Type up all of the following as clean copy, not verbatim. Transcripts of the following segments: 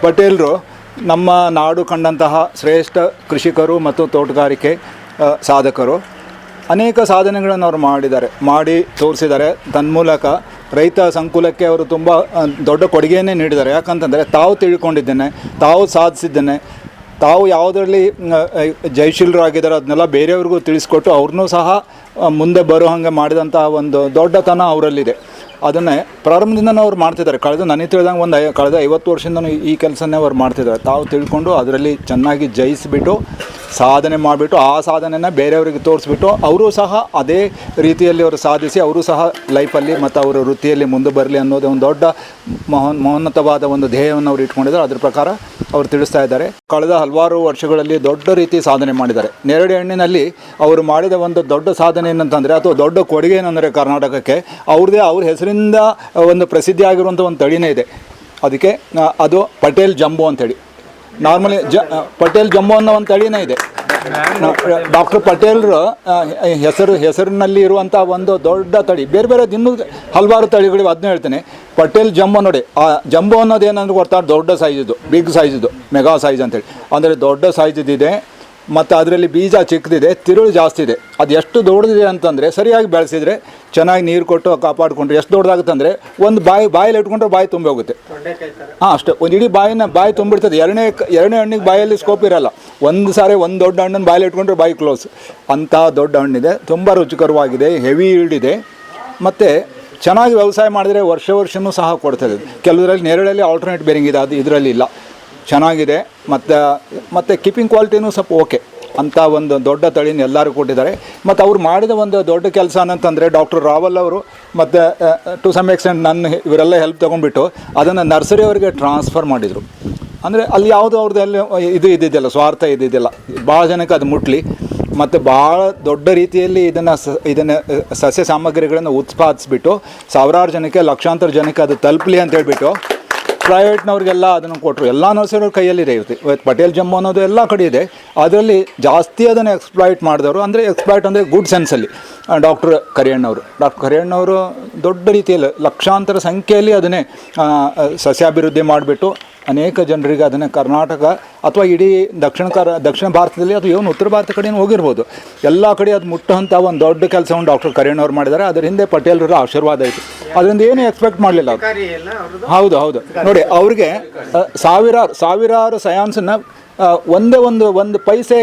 ಪಟೇಲರು ನಮ್ಮ ನಾಡು ಕಂಡಂತಹ ಶ್ರೇಷ್ಠ ಕೃಷಿಕರು ಮತ್ತು ತೋಟಗಾರಿಕೆ ಸಾಧಕರು. ಅನೇಕ ಸಾಧನೆಗಳನ್ನು ಅವರು ಮಾಡಿ ತೋರಿಸಿದ್ದಾರೆ. ತನ್ಮೂಲಕ ರೈತ ಸಂಕುಲಕ್ಕೆ ಅವರು ತುಂಬ ದೊಡ್ಡ ಕೊಡುಗೆಯನ್ನೇ ನೀಡಿದ್ದಾರೆ. ಯಾಕಂತಂದರೆ ತಾವು ತಿಳ್ಕೊಂಡಿದ್ದೇನೆ, ತಾವು ಸಾಧಿಸಿದ್ದೇನೆ, ತಾವು ಯಾವುದರಲ್ಲಿ ಜಯಶೀಲರಾಗಿದ್ದಾರೆ ಅದನ್ನೆಲ್ಲ ಬೇರೆಯವ್ರಿಗೂ ತಿಳಿಸ್ಕೊಟ್ಟು ಅವ್ರನ್ನೂ ಸಹ ಮುಂದೆ ಬರೋ ಹಾಗೆ ಮಾಡಿದಂತಹ ಒಂದು ದೊಡ್ಡತನ ಅವರಲ್ಲಿದೆ. ಅದನ್ನೇ ಪ್ರಾರಂಭದಿಂದನೂ ಅವ್ರು ಮಾಡ್ತಿದ್ದಾರೆ. ನನಗೆ ತಿಳಿದಂಗೆ ಕಳೆದ 50 ವರ್ಷದಿಂದನೂ ಈ ಕೆಲಸನೇ ಅವ್ರು ಮಾಡ್ತಿದ್ದಾರೆ. ತಾವು ತಿಳ್ಕೊಂಡು ಅದರಲ್ಲಿ ಚೆನ್ನಾಗಿ ಜಯಿಸಿಬಿಟ್ಟು ಸಾಧನೆ ಮಾಡಿಬಿಟ್ಟು ಆ ಸಾಧನೆನ ಬೇರೆಯವರಿಗೆ ತೋರಿಸ್ಬಿಟ್ಟು ಅವರು ಸಹ ಅದೇ ರೀತಿಯಲ್ಲಿ ಅವರು ಸಾಧಿಸಿ ಅವರು ಸಹ ಲೈಫಲ್ಲಿ ಮತ್ತು ಅವರ ವೃತ್ತಿಯಲ್ಲಿ ಮುಂದೆ ಬರಲಿ ಅನ್ನೋದು ಒಂದು ದೊಡ್ಡ ಮಹೋನ್ನತವಾದ ಒಂದು ಧ್ಯೇಯವನ್ನು ಅವರು ಇಟ್ಕೊಂಡಿದ್ದಾರೆ. ಅದ್ರ ಪ್ರಕಾರ ಅವರು ತಿಳಿಸ್ತಾ ಇದ್ದಾರೆ. ಕಳೆದ ಹಲವಾರು ವರ್ಷಗಳಲ್ಲಿ ದೊಡ್ಡ ರೀತಿ ಸಾಧನೆ ಮಾಡಿದ್ದಾರೆ. ನೇರಳೆ ಹಣ್ಣಿನಲ್ಲಿ ಅವರು ಮಾಡಿದ ಒಂದು ದೊಡ್ಡ ಸಾಧನೆ ಏನಂತಂದರೆ ಅಥವಾ ದೊಡ್ಡ ಕೊಡುಗೆ ಏನಂದರೆ ಕರ್ನಾಟಕಕ್ಕೆ ಅವ್ರ ಹೆಸರಿಂದ ಒಂದು ಪ್ರಸಿದ್ಧಿ ಆಗಿರುವಂಥ ಒಂದು ತಳಿನೇ ಇದೆ. ಅದಕ್ಕೆ ಅದು ಪಟೇಲ್ ಜಂಬೋ ಅಂತೇಳಿ. ನಾರ್ಮಲಿ ಪಟೇಲ್ ಜಂಬೋ ಅನ್ನೋ ಒಂದು ತಳಿನೇ ಇದೆ. ಡಾಕ್ಟರ್ ಪಟೇಲ್ರು ಹೆಸರಿನಲ್ಲಿ ಇರುವಂಥ ಒಂದು ದೊಡ್ಡ ತಳಿ. ಬೇರೆ ಬೇರೆ ಇನ್ನೂ ಹಲವಾರು ತಳಿಗಳಿವೆ, ಅದನ್ನ ಹೇಳ್ತೇನೆ. ಪಟೇಲ್ ಜಂಬೋ ನೋಡಿ, ಆ ಜಂಬೋ ಅನ್ನೋದು ಏನಂದ್ರೆ ಗೊತ್ತಾ, ದೊಡ್ಡ ಸೈಜದು, ಬಿಗ್ ಸೈಜದು, ಮೆಗಾ ಸೈಜ್ ಅಂತೇಳಿ. ಅಂದರೆ ದೊಡ್ಡ ಸೈಜದಿದೆ ಮತ್ತು ಅದರಲ್ಲಿ ಬೀಜ ಚಿಕ್ಕದಿದೆ, ತಿರುಳು ಜಾಸ್ತಿ ಇದೆ. ಅದು ಎಷ್ಟು ದೊಡ್ಡದಿದೆ ಅಂತಂದರೆ ಸರಿಯಾಗಿ ಬೆಳೆಸಿದರೆ, ಚೆನ್ನಾಗಿ ನೀರು ಕೊಟ್ಟು ಕಾಪಾಡಿಕೊಂಡ್ರೆ ಎಷ್ಟು ದೊಡ್ಡದಾಗುತ್ತೆ ಅಂದರೆ ಒಂದು ಬಾಯಲ್ಲಿ ಇಟ್ಕೊಂಡ್ರೆ ಬಾಯಿ ತುಂಬಿ ಹೋಗುತ್ತೆ. ಅಷ್ಟೇ, ಒಂದು ಇಡೀ ಬಾಯಿ ತುಂಬಿಡ್ತದೆ. ಎರಡನೇ ಹಣ್ಣಿಗೆ ಬಾಯಲ್ಲಿ ಸ್ಕೋಪ್ ಇರೋಲ್ಲ. ಒಂದು ಸಾರಿ ಒಂದು ದೊಡ್ಡ ಹಣ್ಣನ್ನು ಬಾಯಲ್ಲಿ ಇಟ್ಕೊಂಡ್ರೆ ಬಾಯಿ ಕ್ಲೋಸ್. ಅಂಥ ದೊಡ್ಡ ಹಣ್ಣಿದೆ, ತುಂಬ ರುಚಿಕರವಾಗಿದೆ, ಹೆವಿ ಈಲ್ಡ್ ಇದೆ ಮತ್ತು ಚೆನ್ನಾಗಿ ವ್ಯವಸಾಯ ಮಾಡಿದರೆ ವರ್ಷವೂ ಸಹ ಕೊಡ್ತದೆ. ಕೆಲವರಲ್ಲಿ ನೇರಳಲ್ಲಿ ಆಲ್ಟರ್ನೇಟ್ ಬೇರಿಂಗ್ ಇದೆ, ಅದು ಇದರಲ್ಲಿ ಇಲ್ಲ. ಚೆನ್ನಾಗಿದೆ ಮತ್ತು ಕೀಪಿಂಗ್ ಕ್ವಾಲಿಟಿನೂ ಸ್ವಲ್ಪ ಓಕೆ ಅಂಥ ಒಂದು ದೊಡ್ಡ ತಳಿನ ಎಲ್ಲರೂ ಕೊಟ್ಟಿದ್ದಾರೆ. ಮತ್ತು ಅವ್ರು ಮಾಡಿದ ಒಂದು ದೊಡ್ಡ ಕೆಲಸ ಅಂತಂದರೆ ಡಾಕ್ಟರ್ ರಾವಲ್ ಅವರು ಮತ್ತು ಟು ಸಮ್ ಎಕ್ಸ್ಟೆಂಟ್ ಇವರೆಲ್ಲ ಹೆಲ್ಪ್ ತೊಗೊಂಡ್ಬಿಟ್ಟು ಅದನ್ನು ನರ್ಸರಿಯವರಿಗೆ ಟ್ರಾನ್ಸ್ಫರ್ ಮಾಡಿದರು. ಅಂದರೆ ಅಲ್ಲಿ ಯಾವುದು ಅವ್ರದ್ದೆಲ್ಲ ಇದ್ದಿದ್ದಿಲ್ಲ, ಸ್ವಾರ್ಥ ಇದ್ದಿದ್ದಿಲ್ಲ. ಭಾಳ ಜನಕ್ಕೆ ಅದು ಮುಟ್ಲಿ ಮತ್ತು ಭಾಳ ದೊಡ್ಡ ರೀತಿಯಲ್ಲಿ ಇದನ್ನು ಸಸ್ಯ ಸಾಮಗ್ರಿಗಳನ್ನು ಉತ್ಪಾದಿಸಿಬಿಟ್ಟು ಸಾವಿರಾರು ಜನಕ್ಕೆ, ಲಕ್ಷಾಂತರ ಜನಕ್ಕೆ ಅದು ತಲುಪಲಿ ಅಂತ ಹೇಳ್ಬಿಟ್ಟು ಪ್ರೈವೇಟ್ನವ್ರಿಗೆಲ್ಲ ಅದನ್ನು ಕೊಟ್ಟರು. ಎಲ್ಲ ನರ್ಸರಿಯವ್ರ ಕೈಯಲ್ಲಿದೆ. ಇವತ್ತು ಪಟೇಲ್ ಜಂಬೋ ಅನ್ನೋದು ಎಲ್ಲ ಕಡೆ ಇದೆ. ಅದರಲ್ಲಿ ಜಾಸ್ತಿ ಅದನ್ನು ಎಕ್ಸ್ಪ್ಲಾಯ್ಟ್ ಮಾಡಿದವರು, ಅಂದರೆ ಎಕ್ಸ್ಪ್ಲಾಯ್ಟ್ ಅಂದರೆ ಗುಡ್ ಸೆನ್ಸಲ್ಲಿ ಡಾಕ್ಟರ್ ಕರಿಯಣ್ಣವರು ದೊಡ್ಡ ರೀತಿಯಲ್ಲಿ ಲಕ್ಷಾಂತರ ಸಂಖ್ಯೆಯಲ್ಲಿ ಅದನ್ನೇ ಸಸ್ಯಾಭಿವೃದ್ಧಿ ಮಾಡಿಬಿಟ್ಟು ಅನೇಕ ಜನರಿಗೆ ಅದನ್ನು ಕರ್ನಾಟಕ ಅಥವಾ ಇಡೀ ದಕ್ಷಿಣ ಭಾರತದಲ್ಲಿ ಅಥವಾ ಏನು ಉತ್ತರ ಭಾರತ ಕಡೆಯೂ ಹೋಗಿರ್ಬೋದು, ಎಲ್ಲ ಕಡೆ ಅದು ಮುಟ್ಟುವಂಥ ಒಂದು ದೊಡ್ಡ ಕೆಲಸವನ್ನು ಡಾಕ್ಟರ್ ಕರಿಯಣ್ಣವ್ರು ಮಾಡಿದ್ದಾರೆ. ಅದರ ಹಿಂದೆ ಪಟೇಲರ ಆಶೀರ್ವಾದ ಇತ್ತು. ಅದರಿಂದ ಏನು ಎಕ್ಸ್ಪೆಕ್ಟ್ ಮಾಡಲಿಲ್ಲ ಅವರು. ಹೌದು ನೋಡಿ, ಅವ್ರಿಗೆ ಸಾವಿರಾರು ಸಯಾನ್ಸನ್ನು ಒಂದು ಪೈಸೆ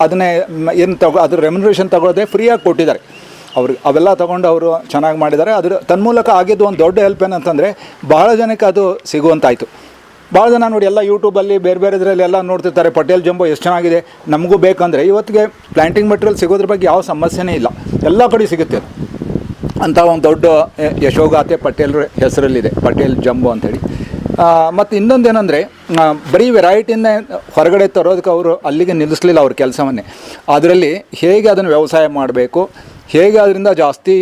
ಅದನ್ನೇ ಅದ್ರ ರೆಮ್ಯುನರೇಷನ್ ತಗೊಳ್ಳೋದೇ ಫ್ರೀಯಾಗಿ ಕೊಟ್ಟಿದ್ದಾರೆ ಅವ್ರಿಗೆ. ಅವೆಲ್ಲ ತೊಗೊಂಡು ಅವರು ಚೆನ್ನಾಗಿ ಮಾಡಿದ್ದಾರೆ. ಅದ್ರ ತನ್ಮೂಲಕ ಆಗಿದ್ದು ಒಂದು ದೊಡ್ಡ ಹೆಲ್ಪ್ ಏನಂತಂದರೆ ಬಹಳ ಜನಕ್ಕೆ ಅದು ಸಿಗುವಂತಾಯಿತು. ಭಾಳ ಜನ ನೋಡಿ ಎಲ್ಲ ಯೂಟ್ಯೂಬಲ್ಲಿ ಬೇರೆ ಇದರಲ್ಲಿ ಎಲ್ಲ ನೋಡ್ತಿರ್ತಾರೆ, ಪಟೇಲ್ ಜಂಬೋ ಎಷ್ಟು ಚೆನ್ನಾಗಿದೆ, ನಮಗೂ ಬೇಕಂದರೆ ಇವತ್ತಿಗೆ ಪ್ಲ್ಯಾಂಟಿಂಗ್ ಮೆಟೀರಿಯಲ್ ಸಿಗೋದ್ರ ಬಗ್ಗೆ ಯಾವ ಸಮಸ್ಯೆನೇ ಇಲ್ಲ, ಎಲ್ಲ ಕಡೆ ಸಿಗುತ್ತೆ. ಅಂಥ ಒಂದು ದೊಡ್ಡ ಯಶೋಗಾಥೆ ಪಟೇಲ್ರ ಹೆಸರಲ್ಲಿದೆ, ಪಟೇಲ್ ಜಂಬೋ ಅಂಥೇಳಿ. ಮತ್ತು ಇನ್ನೊಂದು ಏನಂದರೆ ಬರೀ ವೆರೈಟಿನೇ ಹೊರಗಡೆ ತರೋದಕ್ಕೆ ಅವರು ಅಲ್ಲಿಗೆ ನಿಲ್ಲಿಸಲಿಲ್ಲ ಅವ್ರ ಕೆಲಸವನ್ನೇ. ಅದರಲ್ಲಿ ಹೇಗೆ ಅದನ್ನು ವ್ಯವಸಾಯ ಮಾಡಬೇಕು, ಹೇಗೆ ಅದರಿಂದ ಜಾಸ್ತಿ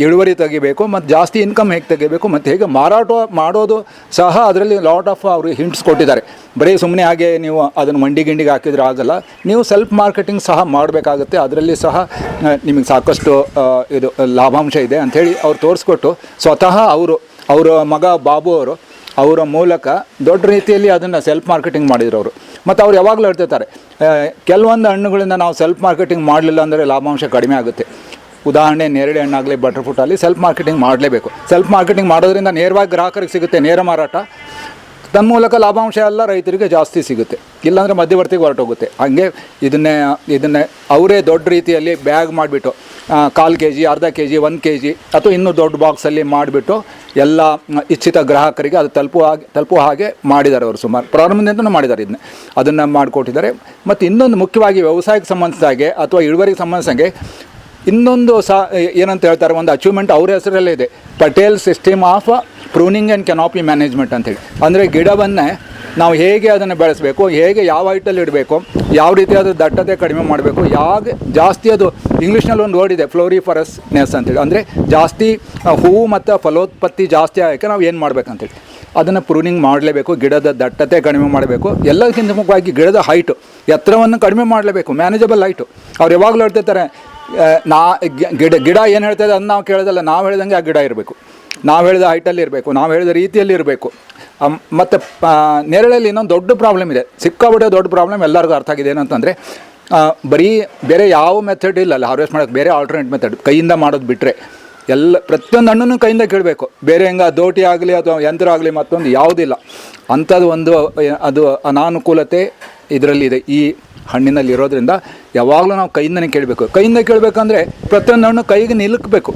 ಇಳುವರಿ ತೆಗಿಬೇಕು ಮತ್ತು ಜಾಸ್ತಿ ಇನ್ಕಮ್ ಹೇಗೆ ತೆಗಿಬೇಕು ಮತ್ತು ಹೇಗೆ ಮಾರಾಟ ಮಾಡೋದು ಸಹ ಅದರಲ್ಲಿ ಲಾಟ್ ಆಫ್ ಅವರು ಹಿಂಟ್ಸ್ ಕೊಟ್ಟಿದ್ದಾರೆ. ಬರೀ ಸುಮ್ಮನೆ ಹಾಗೆ ನೀವು ಅದನ್ನು ಮಂಡಿಗೆ ಹಾಕಿದ್ರೆ ಆಗಲ್ಲ, ನೀವು ಸೆಲ್ಫ್ ಮಾರ್ಕೆಟಿಂಗ್ ಸಹ ಮಾಡಬೇಕಾಗುತ್ತೆ. ಅದರಲ್ಲಿ ಸಹ ನಿಮಗೆ ಸಾಕಷ್ಟು ಇದು ಲಾಭಾಂಶ ಇದೆ ಅಂಥೇಳಿ ಅವ್ರು ತೋರಿಸ್ಕೊಟ್ಟು ಸ್ವತಃ ಅವರ ಮಗ ಬಾಬು ಅವರ ಮೂಲಕ ದೊಡ್ಡ ರೀತಿಯಲ್ಲಿ ಅದನ್ನು ಸೆಲ್ಫ್ ಮಾರ್ಕೆಟಿಂಗ್ ಮಾಡಿದ್ರು ಅವರು. ಮತ್ತು ಅವ್ರು ಯಾವಾಗಲೂ ಹೇಳ್ತಿರ್ತಾರೆ, ಕೆಲವೊಂದು ಹಣ್ಣುಗಳಿಂದ ನಾವು ಸೆಲ್ಫ್ ಮಾರ್ಕೆಟಿಂಗ್ ಮಾಡಲಿಲ್ಲ ಅಂದರೆ ಲಾಭಾಂಶ ಕಡಿಮೆ ಆಗುತ್ತೆ. ಉದಾಹರಣೆ ನೇರಳೆ ಹಣ್ಣಾಗಲಿ, ಬಟರ್ಫ್ರೂಟಲ್ಲಿ ಸೆಲ್ಫ್ ಮಾರ್ಕೆಟಿಂಗ್ ಮಾಡಲೇಬೇಕು. ಸೆಲ್ಫ್ ಮಾರ್ಕೆಟಿಂಗ್ ಮಾಡೋದ್ರಿಂದ ನೇರವಾಗಿ ಗ್ರಾಹಕರಿಗೆ ಸಿಗುತ್ತೆ, ನೇರ ಮಾರಾಟ. ತನ್ಮೂಲಕ ಲಾಭಾಂಶ ಎಲ್ಲ ರೈತರಿಗೆ ಜಾಸ್ತಿ ಸಿಗುತ್ತೆ, ಇಲ್ಲಾಂದರೆ ಮಧ್ಯವರ್ತಿಗೆ ಹೊರಟೋಗುತ್ತೆ. ಹಾಗೆ ಇದನ್ನೇ ಅವರೇ ದೊಡ್ಡ ರೀತಿಯಲ್ಲಿ ಬ್ಯಾಗ್ ಮಾಡಿಬಿಟ್ಟು 1/4 kg, ಅರ್ಧ kg, 1 kg ಅಥವಾ ಇನ್ನೂ ದೊಡ್ಡ ಬಾಕ್ಸಲ್ಲಿ ಮಾಡಿಬಿಟ್ಟು ಎಲ್ಲ ಇಚ್ಛಿತ ಗ್ರಾಹಕರಿಗೆ ಅದು ತಲುಪುವ ಹಾಗೆ ಮಾಡಿದ್ದಾರೆ ಅವರು. ಸುಮಾರು ಪ್ರಾರಂಭದಿಂದನೂ ಮಾಡಿದ್ದಾರೆ ಅದನ್ನು ಮಾಡಿಕೊಟ್ಟಿದ್ದಾರೆ. ಮತ್ತು ಇನ್ನೊಂದು ಮುಖ್ಯವಾಗಿ ವ್ಯವಸಾಯಕ್ಕೆ ಸಂಬಂಧಿಸಿದಾಗೆ ಅಥವಾ ಇಳುವರಿಗೆ ಸಂಬಂಧಿಸಿದಂಗೆ ಇನ್ನೊಂದು ಏನಂತ ಹೇಳ್ತಾರೆ, ಒಂದು ಅಚೀವ್ಮೆಂಟ್ ಅವ್ರ ಹೆಸರಲ್ಲೇ ಇದೆ, Patel system of pruning and canopy management ಅಂತೇಳಿ. ಅಂದರೆ ಗಿಡವನ್ನೇ ನಾವು ಹೇಗೆ ಅದನ್ನು ಬೆಳೆಸಬೇಕು, ಹೇಗೆ ಯಾವ ಹೈಟಲ್ಲಿ ಇಡಬೇಕು, ಯಾವ ರೀತಿ ಅದು ದಟ್ಟತೆ ಕಡಿಮೆ ಮಾಡಬೇಕು, ಜಾಸ್ತಿ ಅದು ಇಂಗ್ಲೀಷ್ನಲ್ಲಿ ಒಂದು ವರ್ಡ್ ಇದೆ ಫ್ಲೋರಿಫರಸ್ನೆಸ್ ಅಂತೇಳಿ. ಅಂದರೆ ಜಾಸ್ತಿ ಹೂವು ಮತ್ತು ಫಲೋತ್ಪತ್ತಿ ಜಾಸ್ತಿ ಆಗೋಕ್ಕೆ ನಾವು ಏನು ಮಾಡಬೇಕಂತೇಳಿ ಅದನ್ನು ಪ್ರೂನಿಂಗ್ ಮಾಡಲೇಬೇಕು. ಗಿಡದ ದಟ್ಟತೆ ಕಡಿಮೆ ಮಾಡಬೇಕು. ಎಲ್ಲದಕ್ಕಿಂತ ಮುಖ್ಯವಾಗಿ ಗಿಡದ ಹೈಟು, ಎತ್ತರವನ್ನು ಕಡಿಮೆ ಮಾಡಲೇಬೇಕು, ಮ್ಯಾನೇಜಬಲ್ ಹೈಟು. ಅವ್ರು ಯಾವಾಗಲೂ ಹೇಳ್ತಿರ್ತಾರೆ, ಗಿಡ ಏನು ಹೇಳ್ತಾಯಿದೆ ಅದನ್ನು ನಾವು ಕೇಳೋದಲ್ಲ, ನಾವು ಹೇಳ್ದಂಗೆ ಆ ಗಿಡ ಇರಬೇಕು, ನಾವು ಹೇಳಿದ ಹೈಟಲ್ಲಿ ಇರಬೇಕು, ನಾವು ಹೇಳಿದ ರೀತಿಯಲ್ಲಿ ಇರಬೇಕು. ಮತ್ತು ನೇರಳೆಯಲ್ಲಿ ಇನ್ನೊಂದು ದೊಡ್ಡ ಪ್ರಾಬ್ಲಮ್ ಇದೆ, ಸಿಕ್ಕಾಬಿಟ್ಟೆ ದೊಡ್ಡ ಪ್ರಾಬ್ಲಮ್ ಎಲ್ಲರಿಗೂ ಅರ್ಥ ಆಗಿದೆ ಏನಂತಂದರೆ ಬರೀ ಬೇರೆ ಯಾವ ಮೆಥಡ್ ಇಲ್ಲ ಹಾರ್ವೆಸ್ಟ್ ಮಾಡೋಕ್ಕೆ, ಬೇರೆ ಆಲ್ಟರ್ನೇಟ್ ಮೆಥಡ್ ಕೈಯಿಂದ ಮಾಡೋದು ಬಿಟ್ಟರೆ ಪ್ರತಿಯೊಂದು ಹಣ್ಣನ್ನು ಕೈಯಿಂದ ಕೀಳಬೇಕು. ಬೇರೆ ಹೆಂಗೆ ದೋಟಿ ಆಗಲಿ ಅಥವಾ ಯಂತ್ರ ಆಗಲಿ ಮತ್ತೊಂದು ಯಾವುದಿಲ್ಲ. ಅಂಥದ್ದು ಅದು ಅನಾನುಕೂಲತೆ ಇದರಲ್ಲಿದೆ, ಈ ಹಣ್ಣಿನಲ್ಲಿ ಇರೋದ್ರಿಂದ ಯಾವಾಗಲೂ ನಾವು ಕೈಯಿಂದನೇ ಕೇಳಬೇಕು. ಕೈಯಿಂದ ಕೇಳಬೇಕಂದ್ರೆ ಪ್ರತಿಯೊಂದು ಹಣ್ಣು ಕೈಗೆ ನಿಲ್ಲಬೇಕು.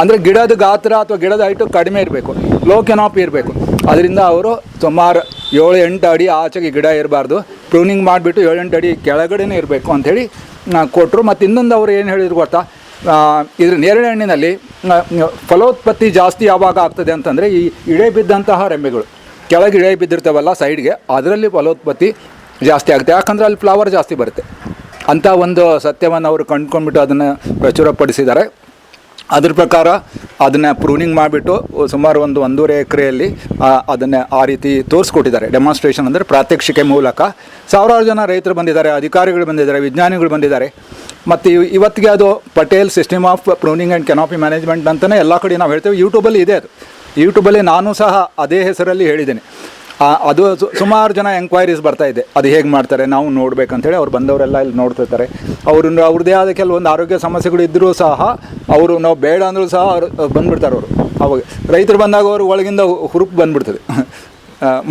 ಅಂದರೆ ಗಿಡದ ಗಾತ್ರ ಅಥವಾ ಗಿಡದ ಹೈಟು ಕಡಿಮೆ ಇರಬೇಕು, ಲೋ ಕೆನಾಪಿ ಇರಬೇಕು. ಅದರಿಂದ ಅವರು ಸುಮಾರು 7-8 ಅಡಿ ಆಚೆಗೆ ಗಿಡ ಇರಬಾರ್ದು, ಪ್ರೂನಿಂಗ್ ಮಾಡಿಬಿಟ್ಟು 7-8 ಅಡಿ ಕೆಳಗಡೆನೇ ಇರಬೇಕು ಅಂಥೇಳಿ ಕೊಟ್ಟರು. ಮತ್ತು ಇನ್ನೊಂದು ಅವರು ಏನು ಹೇಳಿದ್ರು ಗೊತ್ತಾ, ಇದ್ರ ನೇರಳೆ ಹಣ್ಣಿನಲ್ಲಿ ಫಲೋತ್ಪತ್ತಿ ಜಾಸ್ತಿ ಯಾವಾಗ ಆಗ್ತದೆ ಅಂತಂದರೆ ಈ ಇಳೆ ಬಿದ್ದಂತಹ ರೆಂಬೆಗಳು, ಕೆಳಗೆ ಇಳೆ ಬಿದ್ದಿರ್ತಾವಲ್ಲ ಸೈಡ್ಗೆ, ಅದರಲ್ಲಿ ಫಲೋತ್ಪತ್ತಿ ಜಾಸ್ತಿ ಆಗುತ್ತೆ. ಯಾಕಂದರೆ ಅಲ್ಲಿ ಫ್ಲವರ್ ಜಾಸ್ತಿ ಬರುತ್ತೆ ಅಂಥ ಒಂದು ಸತ್ಯವನ್ನು ಅವರು ಕಂಡುಕೊಂಡ್ಬಿಟ್ಟು ಅದನ್ನು ಪ್ರಚುರಪಡಿಸಿದ್ದಾರೆ. ಅದ್ರ ಪ್ರಕಾರ ಅದನ್ನು ಪ್ರೂನಿಂಗ್ ಮಾಡಿಬಿಟ್ಟು ಸುಮಾರು 1.5 ಎಕರೆಯಲ್ಲಿ ಅದನ್ನು ಆ ರೀತಿ ತೋರಿಸ್ಕೊಟ್ಟಿದ್ದಾರೆ. ಡೆಮಾನ್ಸ್ಟ್ರೇಷನ್ ಅಂದರೆ ಪ್ರಾತ್ಯಕ್ಷಿಕೆ ಮೂಲಕ ಸಾವಿರಾರು ಜನ ರೈತರು ಬಂದಿದ್ದಾರೆ, ಅಧಿಕಾರಿಗಳು ಬಂದಿದ್ದಾರೆ, ವಿಜ್ಞಾನಿಗಳು ಬಂದಿದ್ದಾರೆ. ಮತ್ತು ಇವತ್ತಿಗೆ ಅದು Patel system of pruning and canopy management ಅಂತಲೇ ಎಲ್ಲ ಕಡೆ ನಾವು ಹೇಳ್ತೇವೆ. ಯೂಟ್ಯೂಬಲ್ಲಿ ಇದೆ ಅದು, ಯೂಟ್ಯೂಬಲ್ಲಿ ನಾನು ಸಹ ಅದೇ ಹೆಸರಲ್ಲಿ ಹೇಳಿದ್ದೇನೆ. ಅದು ಸುಮಾರು ಜನ ಎಂಕ್ವೈರೀಸ್ ಬರ್ತಾಯಿದೆ, ಅದು ಹೇಗೆ ಮಾಡ್ತಾರೆ ನಾವು ನೋಡ್ಬೇಕಂತೇಳಿ. ಅವ್ರು ಬಂದವರೆಲ್ಲ ಇಲ್ಲಿ ನೋಡ್ತಿರ್ತಾರೆ. ಅವ್ರದ್ದೇ ಆದ ಕೆಲವೊಂದು ಆರೋಗ್ಯ ಸಮಸ್ಯೆಗಳು ಇದ್ದರೂ ಸಹ ಅವರು ನಾವು ಬೇಡ ಅಂದರೂ ಸಹ ಅವ್ರು ಬಂದುಬಿಡ್ತಾರೆ. ಅವರು ಅವಾಗ ರೈತರು ಬಂದಾಗ ಅವರು ಒಳಗಿಂದ ಹುರುಪು ಬಂದುಬಿಡ್ತದೆ.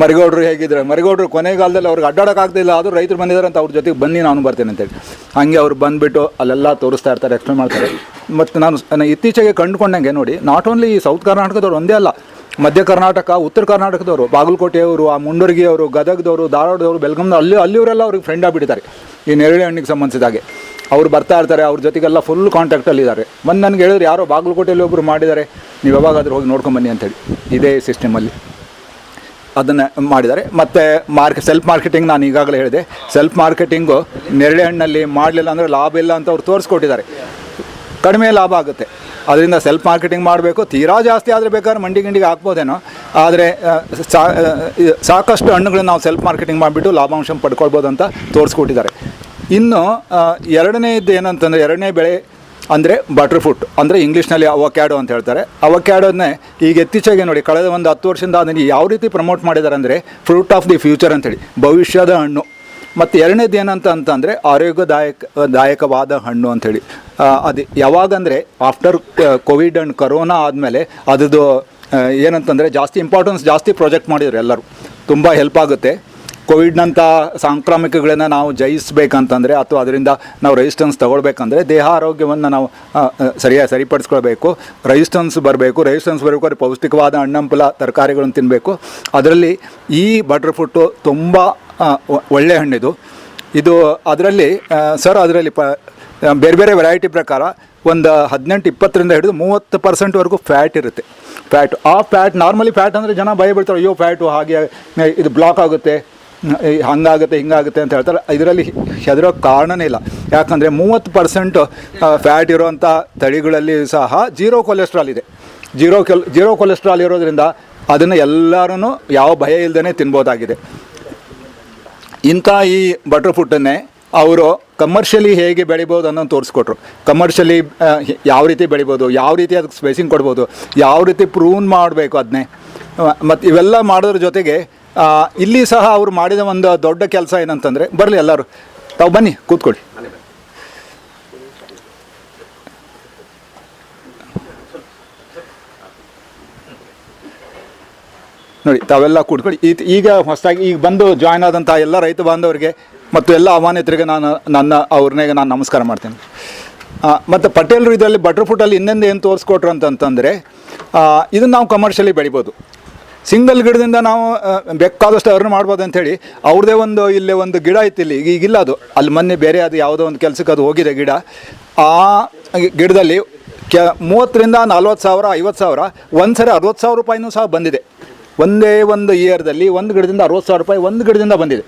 ಮರಿಗೌಡರು ಹೇಗಿದ್ದಾರೆ, ಮರಿಗೌಡರು ಕೊನೆಗಾಲದಲ್ಲಿ ಅವ್ರಿಗೆ ಅಡ್ಡಾಡೋಕ್ಕಾಗ್ತಿಲ್ಲ, ಆದರೂ ರೈತರು ಬಂದಿದ್ದಾರೆ ಅಂತ ಅವ್ರ ಜೊತೆಗೆ ಬನ್ನಿ ನಾನು ಬರ್ತೇನೆ ಅಂತೇಳಿ ಹಾಗೆ ಅವ್ರು ಬಂದುಬಿಟ್ಟು ಅಲ್ಲೆಲ್ಲ ತೋರಿಸ್ತಾ ಇರ್ತಾರೆ, ಎಕ್ಸ್ಪ್ಲೇನ್ ಮಾಡ್ತಾರೆ. ಮತ್ತು ನಾನು ಇತ್ತೀಚೆಗೆ ಕಂಡುಕೊಂಡಂಗೆ ನೋಡಿ, ನಾಟ್ ಓನ್ಲಿ ಈ ಸೌತ್ ಕರ್ನಾಟಕದವ್ರು ಒಂದೇ ಅಲ್ಲ, ಮಧ್ಯ ಕರ್ನಾಟಕ, ಉತ್ತರ ಕರ್ನಾಟಕದವರು, ಬಾಗಲಕೋಟೆಯವರು, ಆ ಮುಂಡರ್ಗಿಯವರು, ಗದಗದವರು, ಧಾರವಾಡದವರು, ಬೆಳಗಾಂನ ಅಲ್ಲಿಯವರೆಲ್ಲ ಅವ್ರಿಗೆ ಫ್ರೆಂಡ್ ಆಗಿಬಿಟ್ಟಿದ್ದಾರೆ ಈ ನೇರಳೆ ಹಣ್ಣಿಗೆ ಸಂಬಂಧಿಸಿದಾಗೆ. ಅವ್ರು ಬರ್ತಾ ಇರ್ತಾರೆ, ಅವ್ರ ಜೊತೆಗೆಲ್ಲ ಫುಲ್ ಕಾಂಟ್ಯಾಕ್ಟಲ್ಲಿದ್ದಾರೆ. ಬಂದು ನನಗೆ ಹೇಳಿದ್ರು, ಯಾರೋ ಬಾಗಲಕೋಟೆಯಲ್ಲಿ ಒಬ್ಬರು ಮಾಡಿದ್ದಾರೆ, ನೀವು ಯಾವಾಗಾದ್ರೂ ಹೋಗಿ ನೋಡ್ಕೊಂಬನ್ನಿ ಅಂತೇಳಿ. ಇದೇ ಸಿಸ್ಟಮಲ್ಲಿ ಅದನ್ನು ಮಾಡಿದ್ದಾರೆ. ಮತ್ತು ಸೆಲ್ಫ್ ಮಾರ್ಕೆಟಿಂಗ್ ನಾನು ಈಗಾಗಲೇ ಹೇಳಿದೆ, ಸೆಲ್ಫ್ ಮಾರ್ಕೆಟಿಂಗು ನೇರಳೆ ಹಣ್ಣಲ್ಲಿ ಮಾಡಲಿಲ್ಲ ಅಂದರೆ ಲಾಭ ಇಲ್ಲ ಅಂತ ಅವ್ರು ತೋರಿಸ್ಕೊಟ್ಟಿದ್ದಾರೆ. ಕಡಿಮೆ ಲಾಭ ಆಗುತ್ತೆ, ಅದರಿಂದ ಸೆಲ್ಫ್ ಮಾರ್ಕೆಟಿಂಗ್ ಮಾಡಬೇಕು. ತೀರಾ ಜಾಸ್ತಿ ಆದರೆ ಬೇಕಾದ್ರೆ ಮಂಡಿಗೆ ಹಾಕ್ಬೋದೇನೋ, ಆದರೆ ಸಾಕಷ್ಟು ಹಣ್ಣುಗಳನ್ನ ನಾವು ಸೆಲ್ಫ್ ಮಾರ್ಕೆಟಿಂಗ್ ಮಾಡಿಬಿಟ್ಟು ಲಾಭಾಂಶ ಪಡ್ಕೊಳ್ಬೋದು ಅಂತ ತೋರಿಸ್ಕೊಟ್ಟಿದ್ದಾರೆ. ಇನ್ನು ಎರಡನೇದು ಏನಂತಂದರೆ, ಎರಡನೇ ಬೆಳೆ ಅಂದರೆ ಬಟರ್ ಫ್ರೂಟ್, ಅಂದರೆ ಇಂಗ್ಲೀಷ್ನಲ್ಲಿ ಅವಕ್ಯಾಡೋ ಅಂತ ಹೇಳ್ತಾರೆ. ಅವಕ್ಯಾಡೋದನ್ನೇ ಈಗ ಇತ್ತೀಚೆಗೆ ನೋಡಿ, ಕಳೆದ 10 ವರ್ಷದಿಂದ ಅದನ್ನು ಯಾವ ರೀತಿ ಪ್ರಮೋಟ್ ಮಾಡಿದ್ದಾರೆ ಅಂದರೆ ಫ್ರೂಟ್ ಆಫ್ ದಿ ಫ್ಯೂಚರ್ ಅಂತೇಳಿ, ಭವಿಷ್ಯದ ಹಣ್ಣು. ಮತ್ತು ಎರಡನೇದು ಏನಂತಂದರೆ ಆರೋಗ್ಯದಾಯಕವಾದ ಹಣ್ಣು ಅಂಥೇಳಿ. ಅದು ಯಾವಾಗಂದರೆ ಆಫ್ಟರ್ ಕೋವಿಡ್ ಆ್ಯಂಡ್ ಕರೋನಾ ಆದಮೇಲೆ ಅದರದ್ದು ಏನಂತಂದರೆ ಜಾಸ್ತಿ ಇಂಪಾರ್ಟೆನ್ಸ್ ಜಾಸ್ತಿ ಪ್ರೊಜೆಕ್ಟ್ ಮಾಡಿದ್ರು ಎಲ್ಲರೂ. ತುಂಬ ಹೆಲ್ಪ್ ಆಗುತ್ತೆ. ಕೋವಿಡ್ನಂಥ ಸಾಂಕ್ರಾಮಿಕಗಳನ್ನು ನಾವು ಜಯಿಸಬೇಕಂತಂದರೆ ಅಥವಾ ಅದರಿಂದ ನಾವು ರೆಸಿಸ್ಟೆನ್ಸ್ ತೊಗೊಳ್ಬೇಕಂದ್ರೆ ದೇಹ ಆರೋಗ್ಯವನ್ನು ನಾವು ಸರಿಪಡಿಸ್ಕೊಳ್ಬೇಕು. ರೆಸಿಸ್ಟೆನ್ಸ್ ಬರಬೇಕಾದ್ರೆ ಪೌಷ್ಟಿಕವಾದ ಹಣ್ಣಂಪಲ ತರಕಾರಿಗಳನ್ನು ತಿನ್ನಬೇಕು. ಅದರಲ್ಲಿ ಈ ಬಟರ್ ಫ್ರೂಟು ತುಂಬ ಒಳ್ಳೆಯ ಹಣ್ಣಿದು. ಇದು ಅದರಲ್ಲಿ ಬೇರೆ ಬೇರೆ ವೆರೈಟಿ ಪ್ರಕಾರ ಒಂದು 18-20ರಿಂದ ಹಿಡಿದು 30% ಫ್ಯಾಟ್ ಇರುತ್ತೆ. ಆ ಫ್ಯಾಟ್ ನಾರ್ಮಲಿ ಫ್ಯಾಟ್ ಅಂದರೆ ಜನ ಭಯ ಬೀಳ್ತಾರೆ, ಅಯ್ಯೋ ಫ್ಯಾಟು ಹಾಗೆ ಇದು ಬ್ಲಾಕ್ ಆಗುತ್ತೆ, ಹಂಗಾಗುತ್ತೆ ಹಿಂಗಾಗುತ್ತೆ ಅಂತ ಹೇಳ್ತಾರೆ. ಇದರಲ್ಲಿ ಹೆದರೋ ಕಾರಣನೇ ಇಲ್ಲ. ಯಾಕಂದರೆ 30% ಫ್ಯಾಟ್ ಇರೋವಂಥ ತಳಿಗಳಲ್ಲಿ ಸಹ ಜೀರೋ ಕೊಲೆಸ್ಟ್ರಾಲ್ ಇದೆ. ಜೀರೋ ಕೊಲೆಸ್ಟ್ರಾಲ್ ಇರೋದ್ರಿಂದ ಅದನ್ನು ಎಲ್ಲರೂ ಯಾವ ಭಯ ಇಲ್ಲದೇ ತಿನ್ಬೋದಾಗಿದೆ. ಇಂಥ ಈ ಬಟರ್ ಫ್ರೂಟನ್ನೇ ಅವರು ಕಮರ್ಷಿಯಲಿ ಹೇಗೆ ಬೆಳಿಬೋದು ಅನ್ನೋದು ತೋರಿಸ್ಕೊಟ್ರು. ಕಮರ್ಷಿಯಲಿ ಯಾವ ರೀತಿ ಬೆಳಿಬೋದು, ಯಾವ ರೀತಿ ಅದಕ್ಕೆ ಸ್ಪೇಸಿಂಗ್ ಕೊಡ್ಬೋದು, ಯಾವ ರೀತಿ ಪ್ರೂನ್ ಮಾಡಬೇಕು ಅದನ್ನೇ. ಮತ್ತು ಇವೆಲ್ಲ ಮಾಡೋದ್ರ ಜೊತೆಗೆ ಇಲ್ಲಿ ಸಹ ಅವರು ಮಾಡಿದ ಒಂದು ದೊಡ್ಡ ಕೆಲಸ ಏನಂತಂದರೆ, ಬರಲಿ ಎಲ್ಲರೂ ತಾವು ಬನ್ನಿ ಕೂತ್ಕೊಳ್ಳಿ. ನೋಡಿ ತಾವೆಲ್ಲ ಕೂತ್ಕೊಳ್ಳಿ. ಈಗ ಹೊಸದಾಗಿ ಈಗ ಬಂದು ಜಾಯ್ನ್ ಆದಂಥ ಎಲ್ಲ ರೈತ ಬಾಂಧವರಿಗೆ ಮತ್ತು ಎಲ್ಲ ಅಮಾನ್ಯತರಿಗೆ ಅವ್ರನ್ನೇ ನಾನು ನಮಸ್ಕಾರ ಮಾಡ್ತೇನೆ. ಮತ್ತು ಪಟೇಲರು ಇದರಲ್ಲಿ ಬಟರ್ ಫ್ರೂಟಲ್ಲಿ ಇನ್ನೊಂದು ಏನು ತೋರಿಸ್ಕೊಟ್ರು ಅಂತಂತಂದರೆ, ಇದನ್ನು ನಾವು ಕಮರ್ಷಿಯಲಿ ಬೆಳಿಬೋದು. ಸಿಂಗಲ್ ಗಿಡದಿಂದ ನಾವು ಬೇಕಾದಷ್ಟು ಅರ್ನ್ ಮಾಡ್ಬೋದು ಅಂಥೇಳಿ ಅವ್ರದ್ದೇ ಇಲ್ಲೇ ಒಂದು ಗಿಡ ಇತ್ತು. ಈಗಿಲ್ಲ ಅದು, ಅಲ್ಲಿ ಮೊನ್ನೆ ಬೇರೆ ಅದು ಯಾವುದೋ ಒಂದು ಕೆಲಸಕ್ಕೆ ಅದು ಹೋಗಿದೆ ಗಿಡ. ಆ ಗಿಡದಲ್ಲಿ 30ರಿಂದ 40 ಸಾವಿರ 50 ಸಾವಿರ ಒಂದು ಸರಿ 60,000 ರೂಪಾಯಿನೂ ಸಹ ಬಂದಿದೆ. ಒಂದೇ ಒಂದು ಇಯರ್ದಲ್ಲಿ ಒಂದು ಗಿಡದಿಂದ 60,000 ರೂಪಾಯಿ ಒಂದು ಗಿಡದಿಂದ ಬಂದಿದೆ.